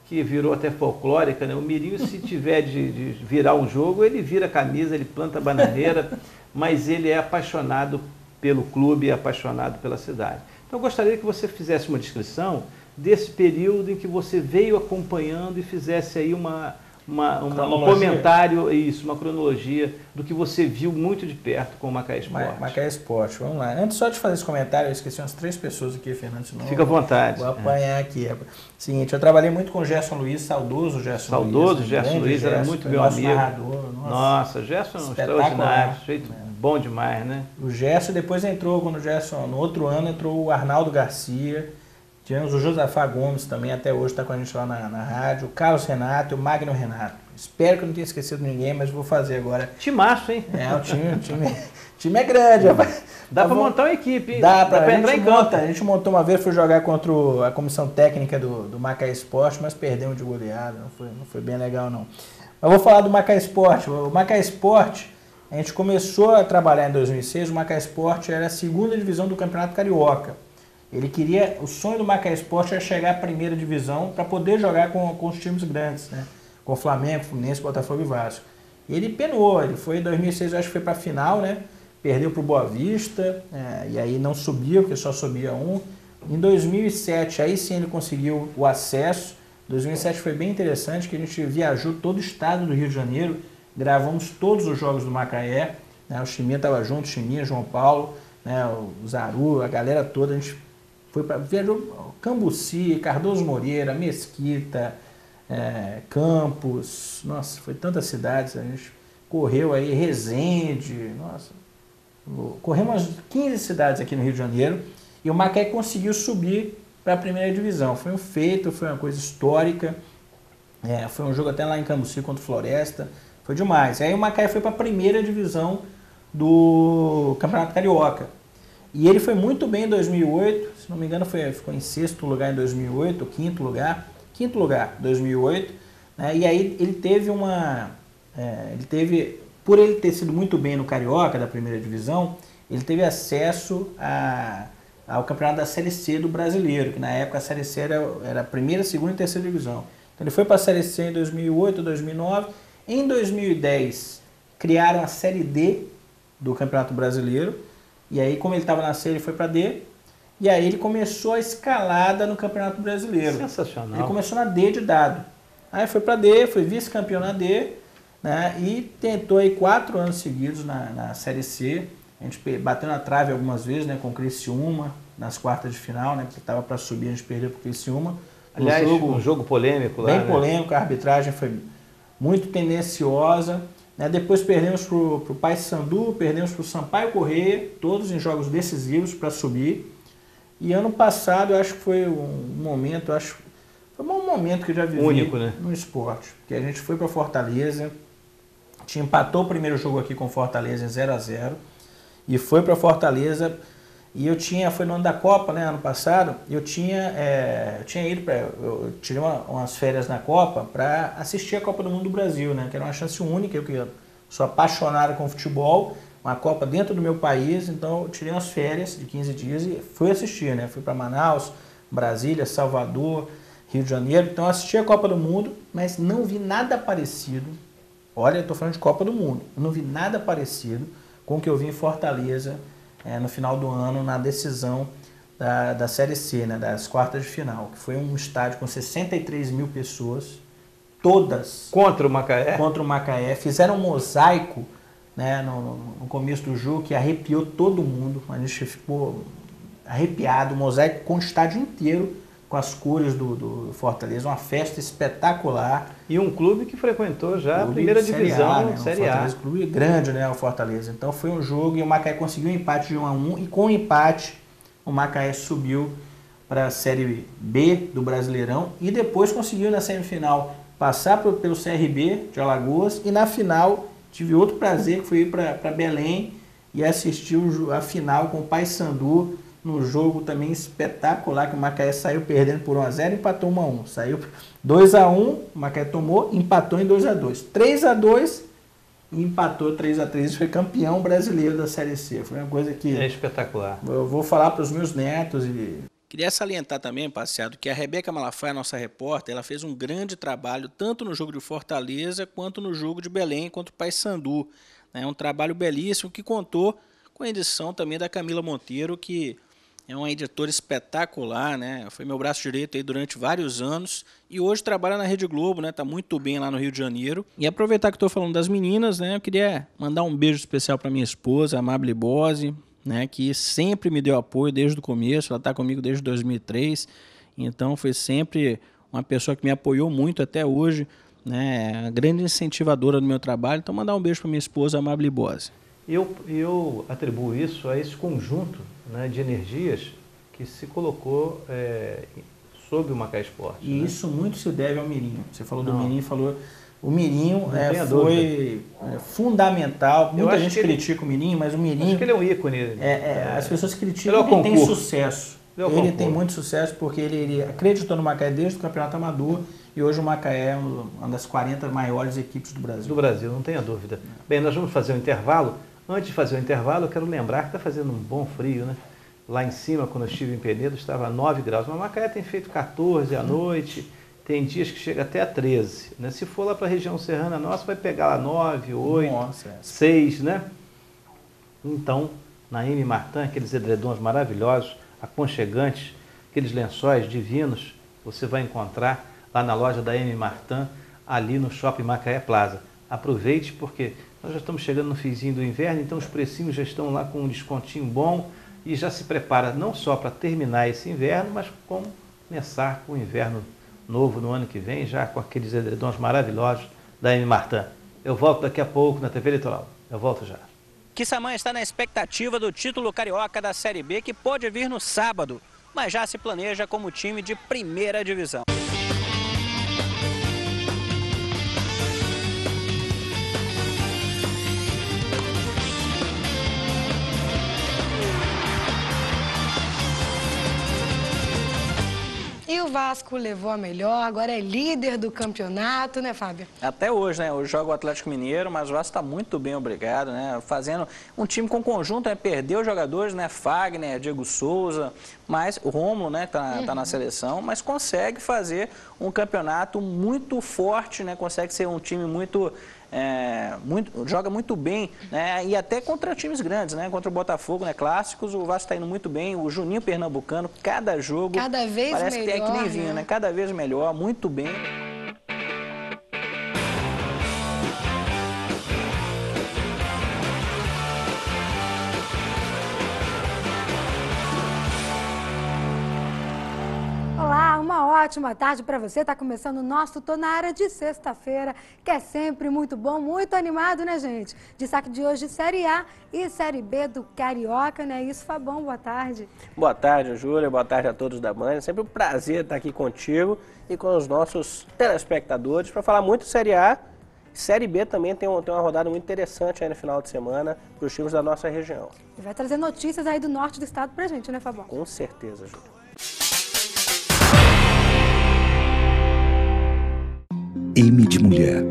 que virou até folclórica, né? O Mirim, se tiver de virar um jogo, ele vira a camisa, ele planta a bananeira, mas ele é apaixonado pelo clube, é apaixonado pela cidade. Então eu gostaria que você fizesse uma descrição desse período em que você veio acompanhando e fizesse aí uma um comentário, uma cronologia do que você viu muito de perto com o Macaé Esporte. Macaé Esporte, vamos lá. Antes só de fazer esse comentário, eu esqueci umas 3 pessoas aqui, Fernando, senão fica à vontade. Vou apanhar aqui. Seguinte, eu trabalhei muito com o Gerson Luiz, saudoso Gerson Luiz. Saudoso Gerson Luiz, era muito meu amigo. Narrador, nossa, Gerson é um extraordinário, jeito bom demais, né? O Gerson, depois entrou, quando o Gerson, no outro ano, entrou o Arnaldo Garcia. Tivemos o Josafá Gomes também, até hoje está com a gente lá na rádio, o Carlos Renato e o Magno Renato. Espero que eu não tenha esquecido ninguém, mas vou fazer agora. Timaço, hein? O time é grande, rapaz. Dá para montar uma equipe, hein? Dá para entrar em campo. A gente montou uma vez, foi jogar contra a comissão técnica do Macaé Esporte, mas perdemos de goleada, não foi bem legal não. Mas vou falar do Macaé Esporte. O Macaé Esporte, a gente começou a trabalhar em 2006, o Macaé Esporte era a 2ª divisão do Campeonato Carioca. O sonho do Macaé Esporte era chegar à 1ª divisão para poder jogar com os times grandes, né? Com o Flamengo, Fluminense, Botafogo e Vasco. E ele penou, ele foi em 2006, eu acho que foi para a final, né? Perdeu para o Boa Vista, e aí não subiu, porque só subia um. Em 2007, aí sim ele conseguiu o acesso. 2007 foi bem interessante, que a gente viajou todo o estado do Rio de Janeiro, gravamos todos os jogos do Macaé, né? O Chiminha estava junto, João Paulo, né? O Zaru, a galera toda, a gente viajou Cambuci, Cardoso Moreira, Mesquita, Campos, nossa, foi tantas cidades, a gente correu aí, Resende, nossa, corremos umas 15 cidades aqui no Rio de Janeiro, e o Macaé conseguiu subir para a 1ª divisão. Foi um feito, foi uma coisa histórica, foi um jogo até lá em Cambuci contra o Floresta, foi demais. Aí o Macaé foi para a 1ª divisão do Campeonato Carioca. E ele foi muito bem em 2008, se não me engano ficou em 6º lugar em 2008, ou 5º lugar em 2008, né? E aí ele teve por ele ter sido muito bem no Carioca, da 1ª divisão, ele teve acesso ao campeonato da Série C do Brasileiro, que na época a Série C era a 1ª, 2ª e 3ª divisão. Então ele foi para a Série C em 2008, 2009, em 2010 criaram a Série D do Campeonato Brasileiro, e aí, como ele estava na C, ele foi para D. E aí ele começou a escalada no Campeonato Brasileiro. Sensacional. Ele começou na D de dado. Aí foi para D, foi vice-campeão na D, né? E tentou aí 4 anos seguidos na Série C. A gente bateu na trave algumas vezes, né? Com o Criciúma, nas quartas de final, né? Porque estava para subir, a gente perdeu para o Criciúma. Aliás, um jogo polêmico lá, bem polêmico, a arbitragem foi muito tendenciosa. Depois perdemos para o Paysandu, perdemos para o Sampaio Corrêa, todos em jogos decisivos para subir. E ano passado, eu acho que foi um momento, foi um momento que eu já vivi único, né? No esporte. Porque a gente foi para Fortaleza, a gente empatou o primeiro jogo aqui com Fortaleza em 0-0, e foi para Fortaleza, e foi no ano da Copa, né, ano passado, eu tinha ido eu tirei umas férias na Copa para assistir a Copa do Mundo do Brasil, né, que era uma chance única, eu sou apaixonado com futebol, uma Copa dentro do meu país, então eu tirei umas férias de 15 dias e fui assistir, né, fui para Manaus, Brasília, Salvador, Rio de Janeiro, então assisti a Copa do Mundo, mas não vi nada parecido, olha, eu estou falando de Copa do Mundo, eu não vi nada parecido com o que eu vi em Fortaleza, no final do ano, na decisão da Série C, né, das quartas de final, que foi um estádio com 63 mil pessoas, todas contra o Macaé. Contra o Macaé. Fizeram um mosaico, né, no começo do jogo que arrepiou todo mundo. A gente ficou arrepiado, um mosaico com o estádio inteiro, com as cores do Fortaleza, uma festa espetacular. E um clube que frequentou já a 1ª divisão, né? Série A. Um clube grande, né, o Fortaleza. Então foi um jogo e o Macaé conseguiu um empate de 1-1 e com o empate o Macaé subiu para a Série B do Brasileirão e depois conseguiu na semifinal passar pelo CRB de Alagoas e na final tive outro prazer que foi ir para Belém e assistir a final com o Paysandu, num jogo também espetacular, que o Macaé saiu perdendo por 1-0 e empatou 1-1. Saiu 2-1, o Macaé tomou, empatou em 2-2. 3-2 e empatou 3-3. Isso foi campeão brasileiro da Série C. Foi uma coisa que... É espetacular. Eu vou falar para os meus netos e... Queria salientar também, passeado, que a Rebeca Malafaia, nossa repórter, ela fez um grande trabalho, tanto no jogo de Fortaleza, quanto no jogo de Belém contra o Paysandu. É um trabalho belíssimo que contou com a edição também da Camila Monteiro, que é uma editora espetacular, né? Foi meu braço direito aí durante vários anos e hoje trabalha na Rede Globo, né? Tá muito bem lá no Rio de Janeiro. E aproveitar que estou falando das meninas, né? Eu queria mandar um beijo especial para minha esposa, a Amable Bose, né? Que sempre me deu apoio desde o começo. Ela está comigo desde 2003, então foi sempre uma pessoa que me apoiou muito até hoje, né? A grande incentivadora do meu trabalho. Então mandar um beijo para minha esposa, a Amable Bose. Eu atribuo isso a esse conjunto, né, de energias que se colocou sobre o Macaé Esporte. E né? isso muito se deve ao Mirinho. Você falou do Mirinho, o Mirinho foi fundamental. Muita gente critica o Mirinho, mas o Mirinho... Acho que ele é um ícone. As pessoas criticam porque ele tem sucesso. Ele tem muito sucesso porque ele acreditou no Macaé desde o Campeonato Amador e hoje o Macaé é uma das 40 maiores equipes do Brasil. Do Brasil, não tenha dúvida. Bem, nós vamos fazer um intervalo. Antes de fazer o intervalo, eu quero lembrar que está fazendo um bom frio, né? Lá em cima, quando eu estive em Penedo, estava 9 graus. Mas Macaé tem feito 14 à noite, tem dias que chega até a 13. Né? Se for lá para a região serrana nossa, vai pegar lá 9, 8, 6, né? Então, na M. Martin, aqueles edredons maravilhosos, aconchegantes, aqueles lençóis divinos, você vai encontrar lá na loja da M. Martin, ali no Shopping Macaé Plaza. Aproveite porque nós já estamos chegando no finzinho do inverno, então os precinhos já estão lá com um descontinho bom e já se prepara não só para terminar esse inverno, mas como começar com o inverno novo no ano que vem, já com aqueles edredons maravilhosos da M. Martin. Eu volto daqui a pouco na TV Litoral. Eu volto já. Quissamã está na expectativa do título carioca da Série B, que pode vir no sábado, mas já se planeja como time de primeira divisão. E o Vasco levou a melhor, agora é líder do campeonato, né, Fábio? Até hoje, né? Hoje joga o Atlético Mineiro, mas o Vasco está muito bem, obrigado, né? Fazendo um time com conjunto, né? Perdeu jogadores, né? Fagner, Diego Souza, mas o Rômulo, né? Tá na seleção, mas consegue fazer um campeonato muito forte, né? Consegue ser um time joga muito bem, né? E até contra times grandes, né? Contra o Botafogo, né? Clássicos, o Vasco está indo muito bem. O Juninho Pernambucano, cada jogo cada vez parece melhor, que é que nem vinho, né? Cada vez melhor, muito bem. Olá, uma ótima tarde para você. Está começando o nosso Tô na Área de sexta-feira, que é sempre muito bom, muito animado, né, gente? Destaque de hoje, Série A e Série B do Carioca, né? Isso, Fabão, boa tarde. Boa tarde, Júlia. Boa tarde a todos da Band. É sempre um prazer estar aqui contigo e com os nossos telespectadores para falar muito de Série A. Série B também tem uma rodada muito interessante aí no final de semana para os times da nossa região. E vai trazer notícias aí do norte do estado pra gente, né, Fabão? Com certeza, Júlia. M de mulher.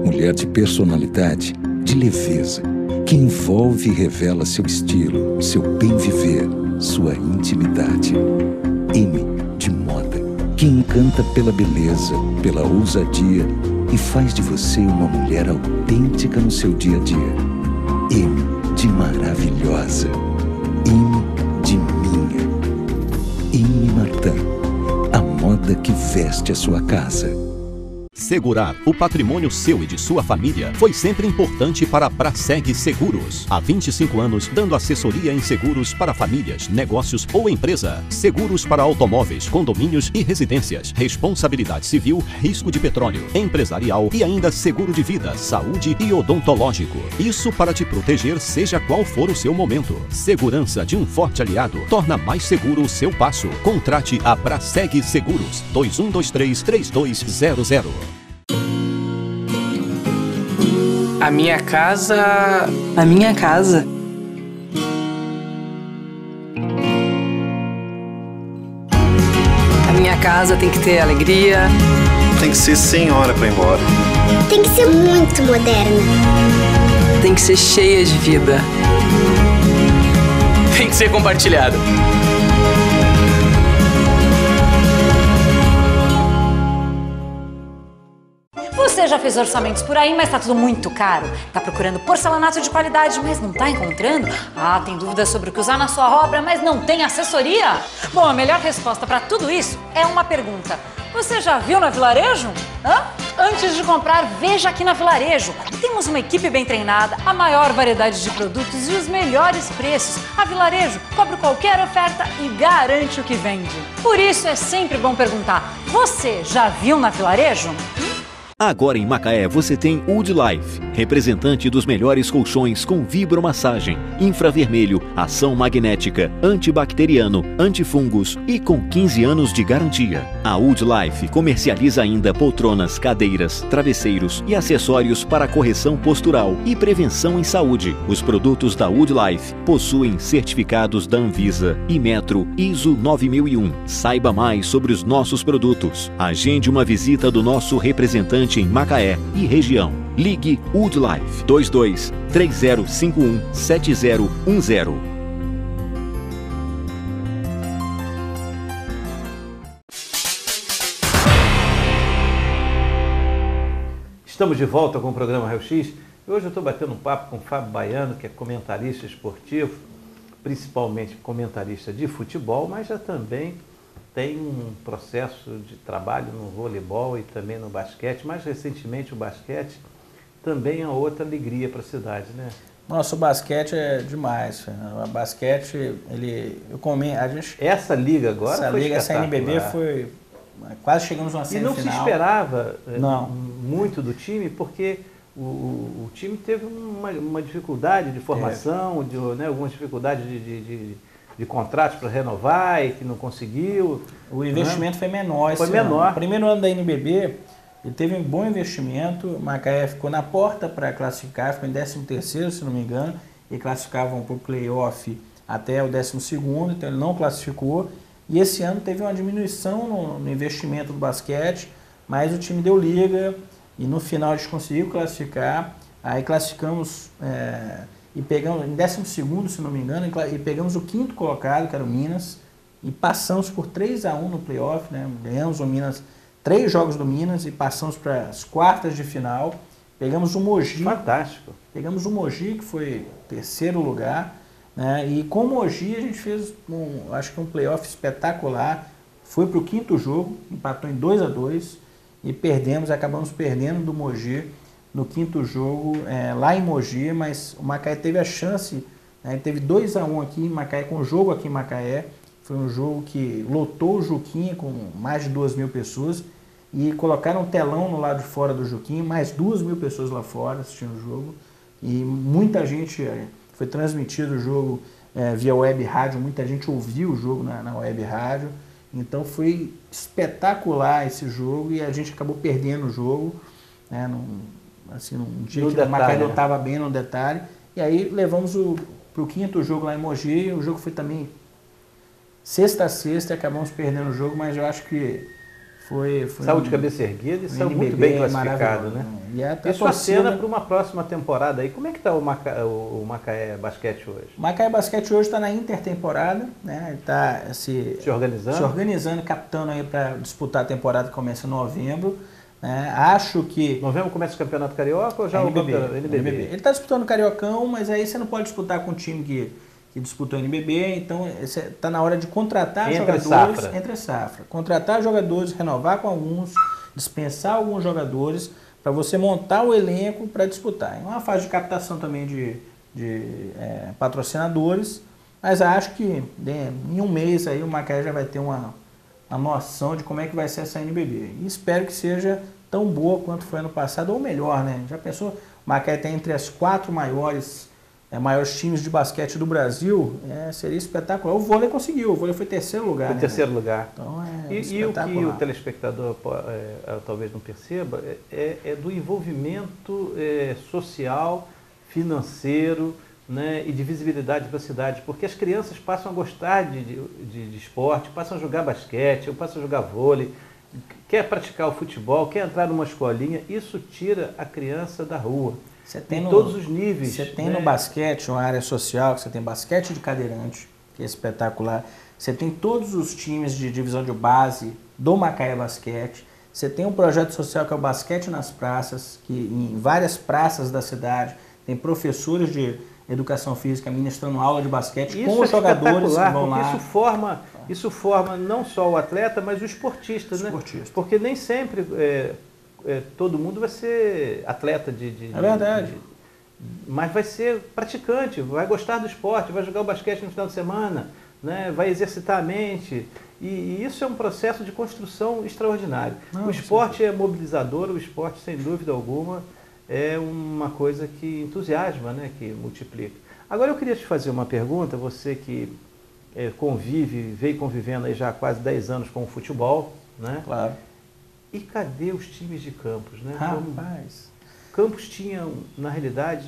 Mulher de personalidade, de leveza, que envolve e revela seu estilo, seu bem-viver, sua intimidade. M de moda, que encanta pela beleza, pela ousadia e faz de você uma mulher autêntica no seu dia a dia. M de maravilhosa. M de minha. M. Martin, a moda que veste a sua casa. Segurar o patrimônio seu e de sua família foi sempre importante para a Braseg Seguros. Há 25 anos, dando assessoria em seguros para famílias, negócios ou empresa. Seguros para automóveis, condomínios e residências. Responsabilidade civil, risco de petróleo, empresarial e ainda seguro de vida, saúde e odontológico. Isso para te proteger, seja qual for o seu momento. Segurança de um forte aliado torna mais seguro o seu passo. Contrate a Braseg Seguros. 2123-3200. A minha casa... A minha casa. A minha casa tem que ter alegria. Tem que ser sem hora para ir embora. Tem que ser muito moderna. Tem que ser cheia de vida. Tem que ser compartilhado. Você já fez orçamentos por aí, mas tá tudo muito caro? Tá procurando porcelanato de qualidade, mas não tá encontrando? Ah, tem dúvidas sobre o que usar na sua obra, mas não tem assessoria? Bom, a melhor resposta para tudo isso é uma pergunta. Você já viu na Vilarejo? Hã? Antes de comprar, veja aqui na Vilarejo. Temos uma equipe bem treinada, a maior variedade de produtos e os melhores preços. A Vilarejo cobre qualquer oferta e garante o que vende. Por isso é sempre bom perguntar, você já viu na Vilarejo? Agora em Macaé você tem Wood Life, representante dos melhores colchões com vibromassagem, infravermelho, ação magnética, antibacteriano, antifungos e com 15 anos de garantia. A Wood Life comercializa ainda poltronas, cadeiras, travesseiros e acessórios para correção postural e prevenção em saúde. Os produtos da Wood Life possuem certificados da Anvisa e Metro ISO 9001. Saiba mais sobre os nossos produtos. Agende uma visita do nosso representante em Macaé e região. Ligue Wood Life 22 3051 7010. Estamos de volta com o programa Raio X. E hoje eu estou batendo um papo com o Fábio Baiano, que é comentarista esportivo, principalmente comentarista de futebol, mas já também tem um processo de trabalho no voleibol e também no basquete. Mais recentemente o basquete também é outra alegria para a cidade, né? Nossa, o basquete é demais. O basquete, essa liga agora essa NBB foi... Quase chegamos a uma semifinal. E não se esperava muito do time, porque o time teve uma dificuldade de formação, algumas dificuldades de contratos para renovar e que não conseguiu. O investimento foi menor. Foi menor. No primeiro ano da NBB, ele teve um bom investimento. O Macaé ficou na porta para classificar, ficou em 13º, se não me engano, e classificavam para o playoff até o 12º, então ele não classificou. E esse ano teve uma diminuição no investimento do basquete, mas o time deu liga e no final a gente conseguiu classificar. Aí classificamos... e pegamos em 12º, se não me engano, e pegamos o 5º colocado, que era o Minas, e passamos por 3-1 no playoff, né? Ganhamos o Minas, 3 jogos do Minas e passamos para as quartas de final. Pegamos o Mogi. Fantástico. Pegamos o Mogi, que foi 3º lugar, né? E com o Mogi a gente fez acho que um playoff espetacular. Foi para o 5º jogo, empatou em 2-2 e acabamos perdendo do Mogi no 5º jogo, lá em Mogi, mas o Macaé teve a chance, né? Teve 2-1 aqui em Macaé, com o jogo aqui em Macaé. Foi um jogo que lotou o Juquinha com mais de 2.000 pessoas e colocaram um telão no lado de fora do Juquinha, mais 2.000 pessoas lá fora assistindo o jogo. E muita gente, foi transmitido o jogo via web rádio, muita gente ouviu o jogo na web rádio. Então foi espetacular esse jogo e a gente acabou perdendo o jogo, né? Num dia que o Macaé não estava bem no detalhe. E aí levamos para o 5º jogo lá em Mogi. O jogo foi também sexta a sexta e acabamos perdendo o jogo, mas eu acho que foi saiu de cabeça erguida e saiu muito bem classificado, né? Isso acena para uma próxima temporada aí. Como é que está o Macaé Basquete hoje? O Macaé Basquete hoje está na intertemporada, né? Ele está se organizando, captando aí para disputar a temporada que começa em novembro. Acho que... Novembro começa o Campeonato Carioca ou já o NBB? Ele está disputando o Cariocão, mas aí você não pode disputar com o time que disputou o NBB, então está na hora de contratar jogadores entre safra. Contratar jogadores, renovar com alguns, dispensar alguns jogadores para você montar o elenco para disputar. É uma fase de captação também de patrocinadores, mas acho que em um mês aí o Macaé já vai ter uma noção de como é que vai ser essa NBB. E espero que seja tão boa quanto foi ano passado, ou melhor, né? Já pensou? O Macaé tem entre as 4 maiores times de basquete do Brasil, seria espetacular. O vôlei conseguiu, o vôlei foi 3º lugar. Foi 3º lugar. Então e o que o telespectador talvez não perceba é do envolvimento social, financeiro, né, e de visibilidade para a cidade, porque as crianças passam a gostar de esporte, passam a jogar basquete, ou passam a jogar vôlei, quer praticar o futebol, quer entrar numa escolinha, isso tira a criança da rua. Em todos os níveis. Você tem no basquete uma área social, você tem basquete de cadeirante, que é espetacular. Você tem todos os times de divisão de base do Macaé Basquete. Você tem um projeto social que é o Basquete nas Praças, que em várias praças da cidade tem professores de educação física ministrando aula de basquete Isso com os jogadores que vão lá. Isso forma não só o atleta, mas o esportista, né? Porque nem sempre todo mundo vai ser atleta É verdade. mas vai ser praticante, vai gostar do esporte, vai jogar o basquete no final de semana, né? Vai exercitar a mente. E isso é um processo de construção extraordinário. O esporte é mobilizador, o esporte, sem dúvida alguma, é uma coisa que entusiasma, né? Que multiplica. Agora eu queria te fazer uma pergunta, você que veio convivendo aí já há quase 10 anos com o futebol, né? Claro. E cadê os times de Campos, né? Rapaz. Campos tinha, na realidade,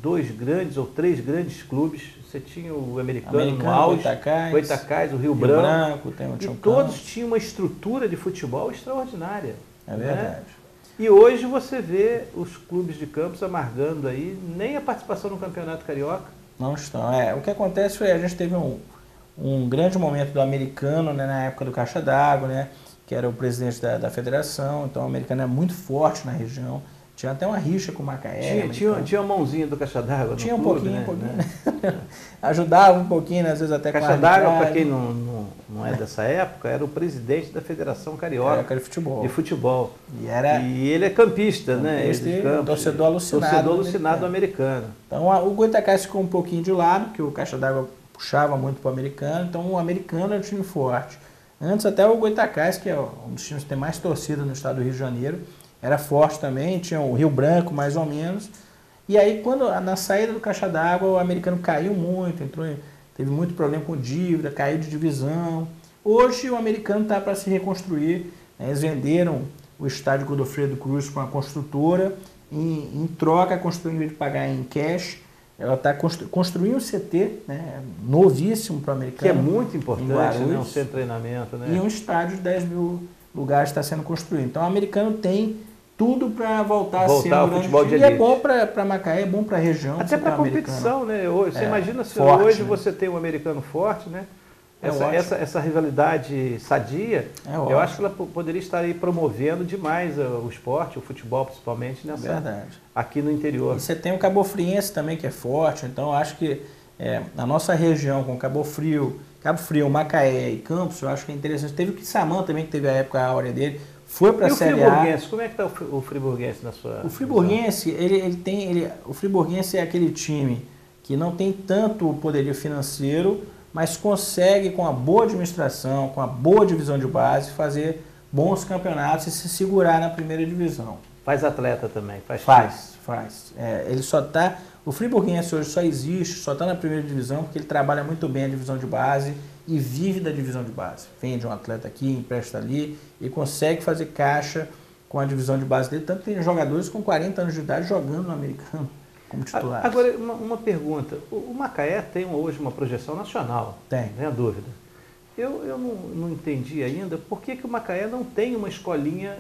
2 grandes ou 3 grandes clubes. Você tinha o Americano no auge, o Goitacás, o Rio Branco, e todos tinham uma estrutura de futebol extraordinária. É verdade. Né? E hoje você vê os clubes de Campos amargando aí, nem a participação no Campeonato Carioca. Não estão. O que acontece foi, a gente teve um grande momento do Americano, né, na época do Caixa d'Água, né, que era o presidente da federação, então o Americano é muito forte na região. Tinha até uma rixa com o Macaé. Tinha uma mãozinha do Caixa d'Água. Tinha um pouquinho, né? Ajudava um pouquinho, às vezes até com a Caixa d'Água, para quem não é dessa época, era o presidente da Federação Carioca de Futebol. E ele é campista, né? Torcedor alucinado. Torcedor alucinado do Americano. Então o Goitacás ficou um pouquinho de lado, porque o Caixa d'Água puxava muito para o Americano, então o Americano é um time forte. Antes até o Goitacás, que é um dos times que tem mais torcida no estado do Rio de Janeiro, era forte também, tinha o Rio Branco mais ou menos. E aí, na saída do Caixa d'Água, o Americano caiu muito, teve muito problema com dívida, caiu de divisão. Hoje o Americano está para se reconstruir, né? Eles venderam o estádio Godofredo Cruz para uma construtora, em troca, a construtora, em vez de pagar em cash, ela está construindo um CT, né, novíssimo para o Americano. Que é muito importante, né, um centro de treinamento. Né? E um estádio de 10 mil lugares está sendo construído. Então o Americano tem tudo para voltar a ser um grande futebol de elite. elite. É bom para Macaé, é bom para a região. Até para a competição, né? Você imagina se forte, hoje, né? Você tem um Americano forte, né? Essa rivalidade sadia, eu acho que ela poderia estar aí promovendo demais o esporte, o futebol principalmente, aqui no interior. E você tem o Cabofriense também, que é forte, então eu acho que na nossa região, com Cabo Frio, Macaé e Campos, eu acho que é interessante. Teve o Quissamã também, que teve a época áurea dele, foi para a Série A. Como é que está o Friburguense na sua O Friburguense, o Friburguense é aquele time que não tem tanto poderio financeiro, mas consegue, com a boa administração, com a boa divisão de base, fazer bons campeonatos e se segurar na primeira divisão. Faz atleta também? Faz. Ele só está... O Friburguense hoje só existe, só está na primeira divisão, porque ele trabalha muito bem a divisão de base e vive da divisão de base. Vende um atleta aqui, empresta ali e consegue fazer caixa com a divisão de base dele. Tanto que tem jogadores com 40 anos de idade jogando no Americano como titulares. Agora, uma pergunta. O Macaé tem hoje uma projeção nacional. Tem. Não é dúvida. Eu não entendi ainda por que o Macaé não tem uma escolinha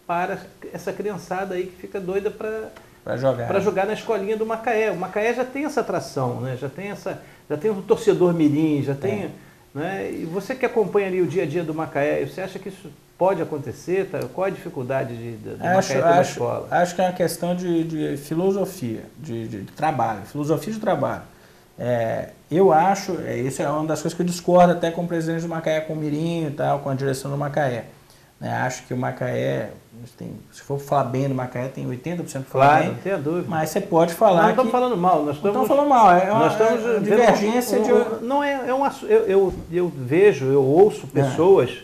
para essa criançada aí que fica doida para jogar na escolinha do Macaé. O Macaé já tem essa atração, né? Já tem um torcedor mirim, já tem, né? E você que acompanha ali o dia a dia do Macaé, você acha que isso pode acontecer? Qual a dificuldade do Macaé ter uma escola? Acho que é uma questão de filosofia, de trabalho, filosofia de trabalho. Eu acho, isso é uma das coisas que eu discordo até com o presidente do Macaé, com o Mirinho e tal, com a direção do Macaé. Acho que o Macaé, se for falar bem do Macaé, tem 80% falar bem. Não tenha dúvida. Mas você pode falar. Não estamos falando mal, nós estamos falando mal. É uma divergência de. Não eu vejo, eu ouço pessoas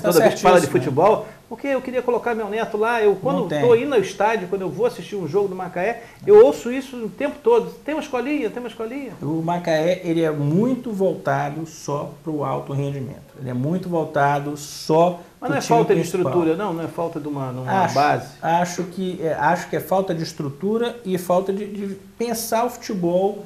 toda vez que fala de futebol, porque eu queria colocar meu neto lá. Quando estou indo ao estádio, quando eu vou assistir um jogo do Macaé, eu ouço isso o tempo todo. Tem uma escolinha, tem uma escolinha. O Macaé, ele é muito voltado só para o alto rendimento. Ele é muito voltado só. Mas não é falta de estrutura, não é falta de uma base? Acho que é falta de estrutura e falta de pensar o futebol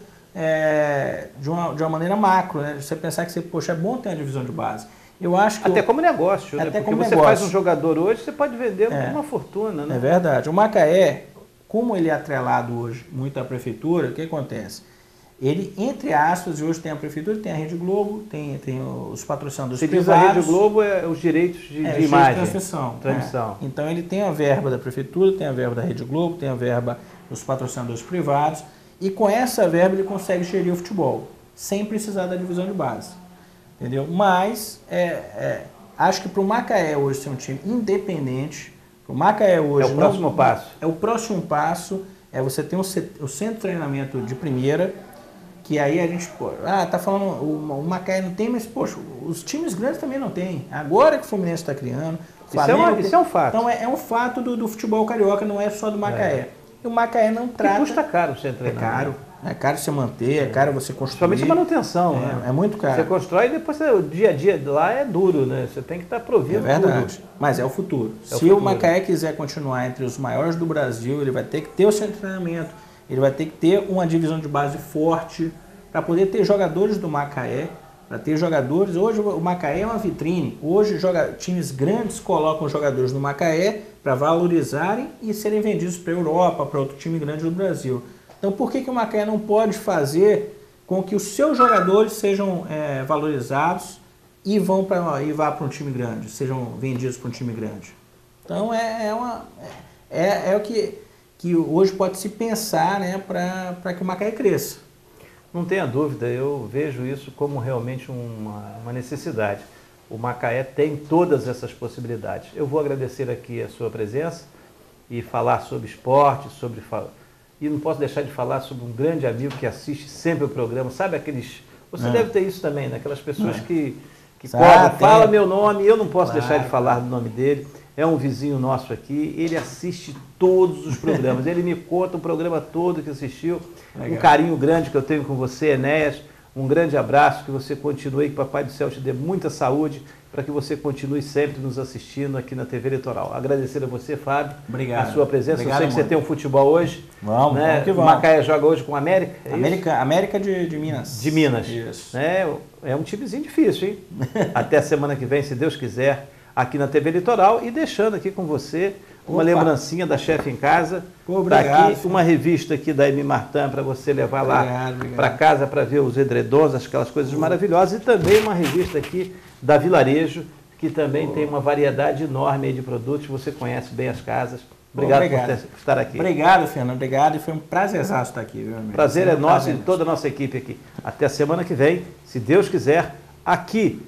de uma maneira macro, né? Você pensar que é bom ter uma divisão de base. Eu acho que até como negócio, né? Porque você faz um jogador hoje, você pode vender uma fortuna, né? É verdade. O Macaé, como ele é atrelado hoje muito à prefeitura, o que acontece? Ele, entre aspas, hoje tem a prefeitura, tem a Rede Globo, tem os patrocinadores Você privados. Diz a Rede Globo é os direitos de imagem. Transmissão. Então ele tem a verba da prefeitura, tem a verba da Rede Globo, tem a verba dos patrocinadores privados. E com essa verba ele consegue gerir o futebol, sem precisar da divisão de base. Entendeu? Mas acho que para o Macaé hoje ser um time independente, para o Macaé hoje... É o próximo passo. É o próximo passo, você ter o centro de treinamento de primeira, que aí a gente... tá falando, o Macaé não tem, mas, poxa, os times grandes também não tem. Agora que o Fluminense está criando... Isso é um fato. Então é um fato do futebol carioca, não é só do Macaé. E o Macaé não trata... E custa caro você treinar. É caro. É caro você manter, é caro você construir. Principalmente a manutenção, né? É muito caro. Você constrói e depois o dia a dia lá é duro, né? Você tem que estar provido. É verdade. Tudo. Mas é o futuro. Se o Macaé quiser continuar entre os maiores do Brasil, ele vai ter que ter o centro de treinamento, ele vai ter que ter uma divisão de base forte para poder ter jogadores do Macaé, para ter jogadores. Hoje o Macaé é uma vitrine. Hoje times grandes colocam jogadores no Macaé para valorizarem e serem vendidos para a Europa, para outro time grande do Brasil. Então, por que o Macaé não pode fazer com que os seus jogadores sejam valorizados e vá para um time grande, sejam vendidos para um time grande? Então, é o que hoje pode se pensar, né, para que o Macaé cresça. Não tenha dúvida, eu vejo isso como realmente uma necessidade. O Macaé tem todas essas possibilidades. Eu vou agradecer aqui a sua presença e falar sobre esporte, E não posso deixar de falar sobre um grande amigo que assiste sempre o programa. Sabe aqueles... Você deve ter isso também, né? Aquelas pessoas que fala meu nome e eu não posso deixar de falar do nome dele. É um vizinho nosso aqui, ele assiste todos os programas. Ele me conta o programa todo que assistiu. Legal. Um carinho grande que eu tenho com você, Enéas. Um grande abraço, que você continue, que Papai do Céu te dê muita saúde, para que você continue sempre nos assistindo aqui na TV Litoral. Agradecer a você, Fábio, a sua presença. Obrigado, eu sei que você tem um futebol hoje. Vamos, né? Vamos que vamos. O Macaé joga hoje com o América? América de Minas. De Minas. Isso. É um timezinho difícil, hein? Até a semana que vem, se Deus quiser, aqui na TV Litoral. E deixando aqui com você uma lembrancinha da Chefe em Casa. Obrigado. Aqui uma revista aqui da M. Martin para você levar lá para casa para ver os edredons, aquelas coisas maravilhosas. E também uma revista aqui da Vilarejo, que também tem uma variedade enorme aí de produtos. Você conhece bem as casas. Obrigado por estar aqui. Obrigado, Fernando. Obrigado. E foi um prazerzaço estar aqui, viu, amigo? Prazer é nosso e de toda a nossa equipe aqui. Até a semana que vem, se Deus quiser, aqui